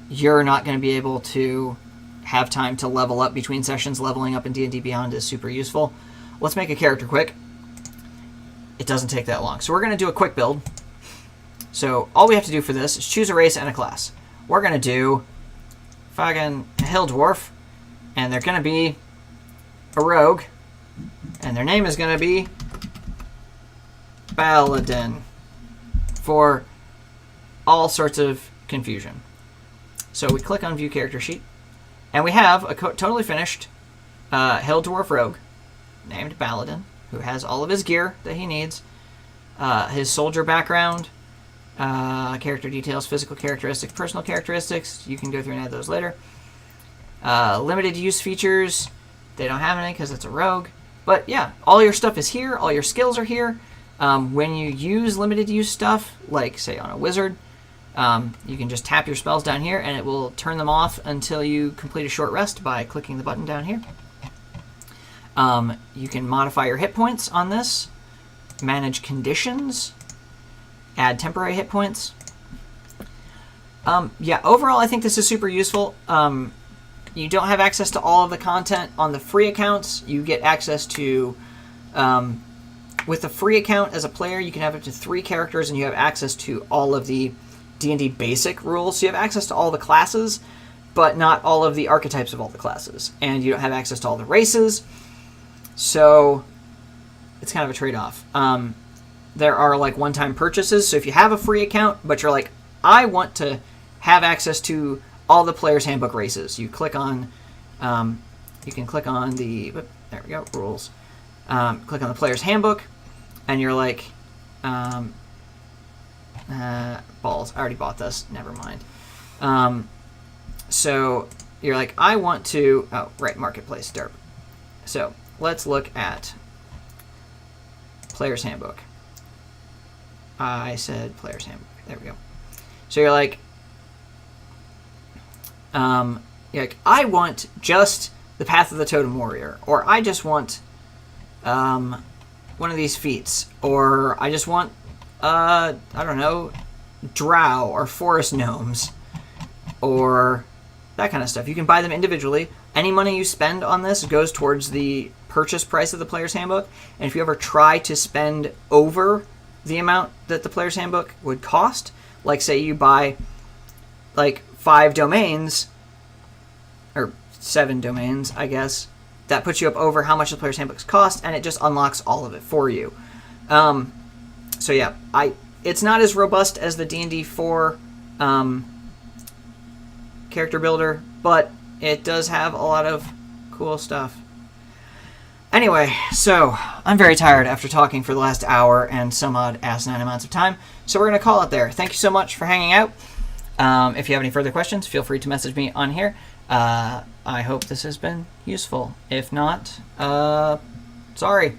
you're not going to be able to have time to level up between sessions, leveling up in D&D Beyond is super useful. Let's make a character quick. It doesn't take that long. So we're going to do a quick build. So all we have to do for this is choose a race and a class. We're going to do fucking Hill Dwarf, and they're going to be a rogue, and their name is going to be Paladin for all sorts of confusion. So we click on View Character Sheet, and we have a totally finished Hill Dwarf rogue named Paladin, who has all of his gear that he needs, his soldier background, character details, physical characteristics, personal characteristics. You can go through and add those later. Limited use features. They don't have any because it's a rogue. But yeah, all your stuff is here. All your skills are here. When you use limited use stuff, like say on a wizard, you can just tap your spells down here and it will turn them off until you complete a short rest by clicking the button down here. You can modify your hit points on this, manage conditions, add temporary hit points. Yeah, overall, I think this is super useful. You don't have access to all of the content on the free accounts. You get access to, with the free account as a player, you can have up to 3 characters, and you have access to all of the D&D basic rules. So you have access to all the classes, but not all of the archetypes of all the classes. And you don't have access to all the races. So it's kind of a trade-off. There are like one-time purchases. So if you have a free account, but you're like, I want to have access to all the Player's Handbook races, you click on, you can click on the, there we go, rules. Click on the Player's Handbook, and you're like, balls, I already bought this, never mind. So you're like, I want to, oh, right, Marketplace, derp. So let's look at Player's Handbook. I said Player's Handbook, there we go. So you're like, I want just the Path of the Totem Warrior, or I just want one of these feats, or I just want, I don't know, drow or forest gnomes, or that kind of stuff. You can buy them individually. Any money you spend on this goes towards the purchase price of the Player's Handbook, and if you ever try to spend over the amount that the Player's Handbook would cost, like say you buy like 5 domains, or 7 domains, I guess, that puts you up over how much the Player's Handbooks cost, and it just unlocks all of it for you. So yeah, it's not as robust as the D&D 4 character builder, but it does have a lot of cool stuff. Anyway, so I'm very tired after talking for the last hour and some odd asinine amounts of time, so we're going to call it there. Thank you so much for hanging out. If you have any further questions, feel free to message me on here. I hope this has been useful. If not, sorry.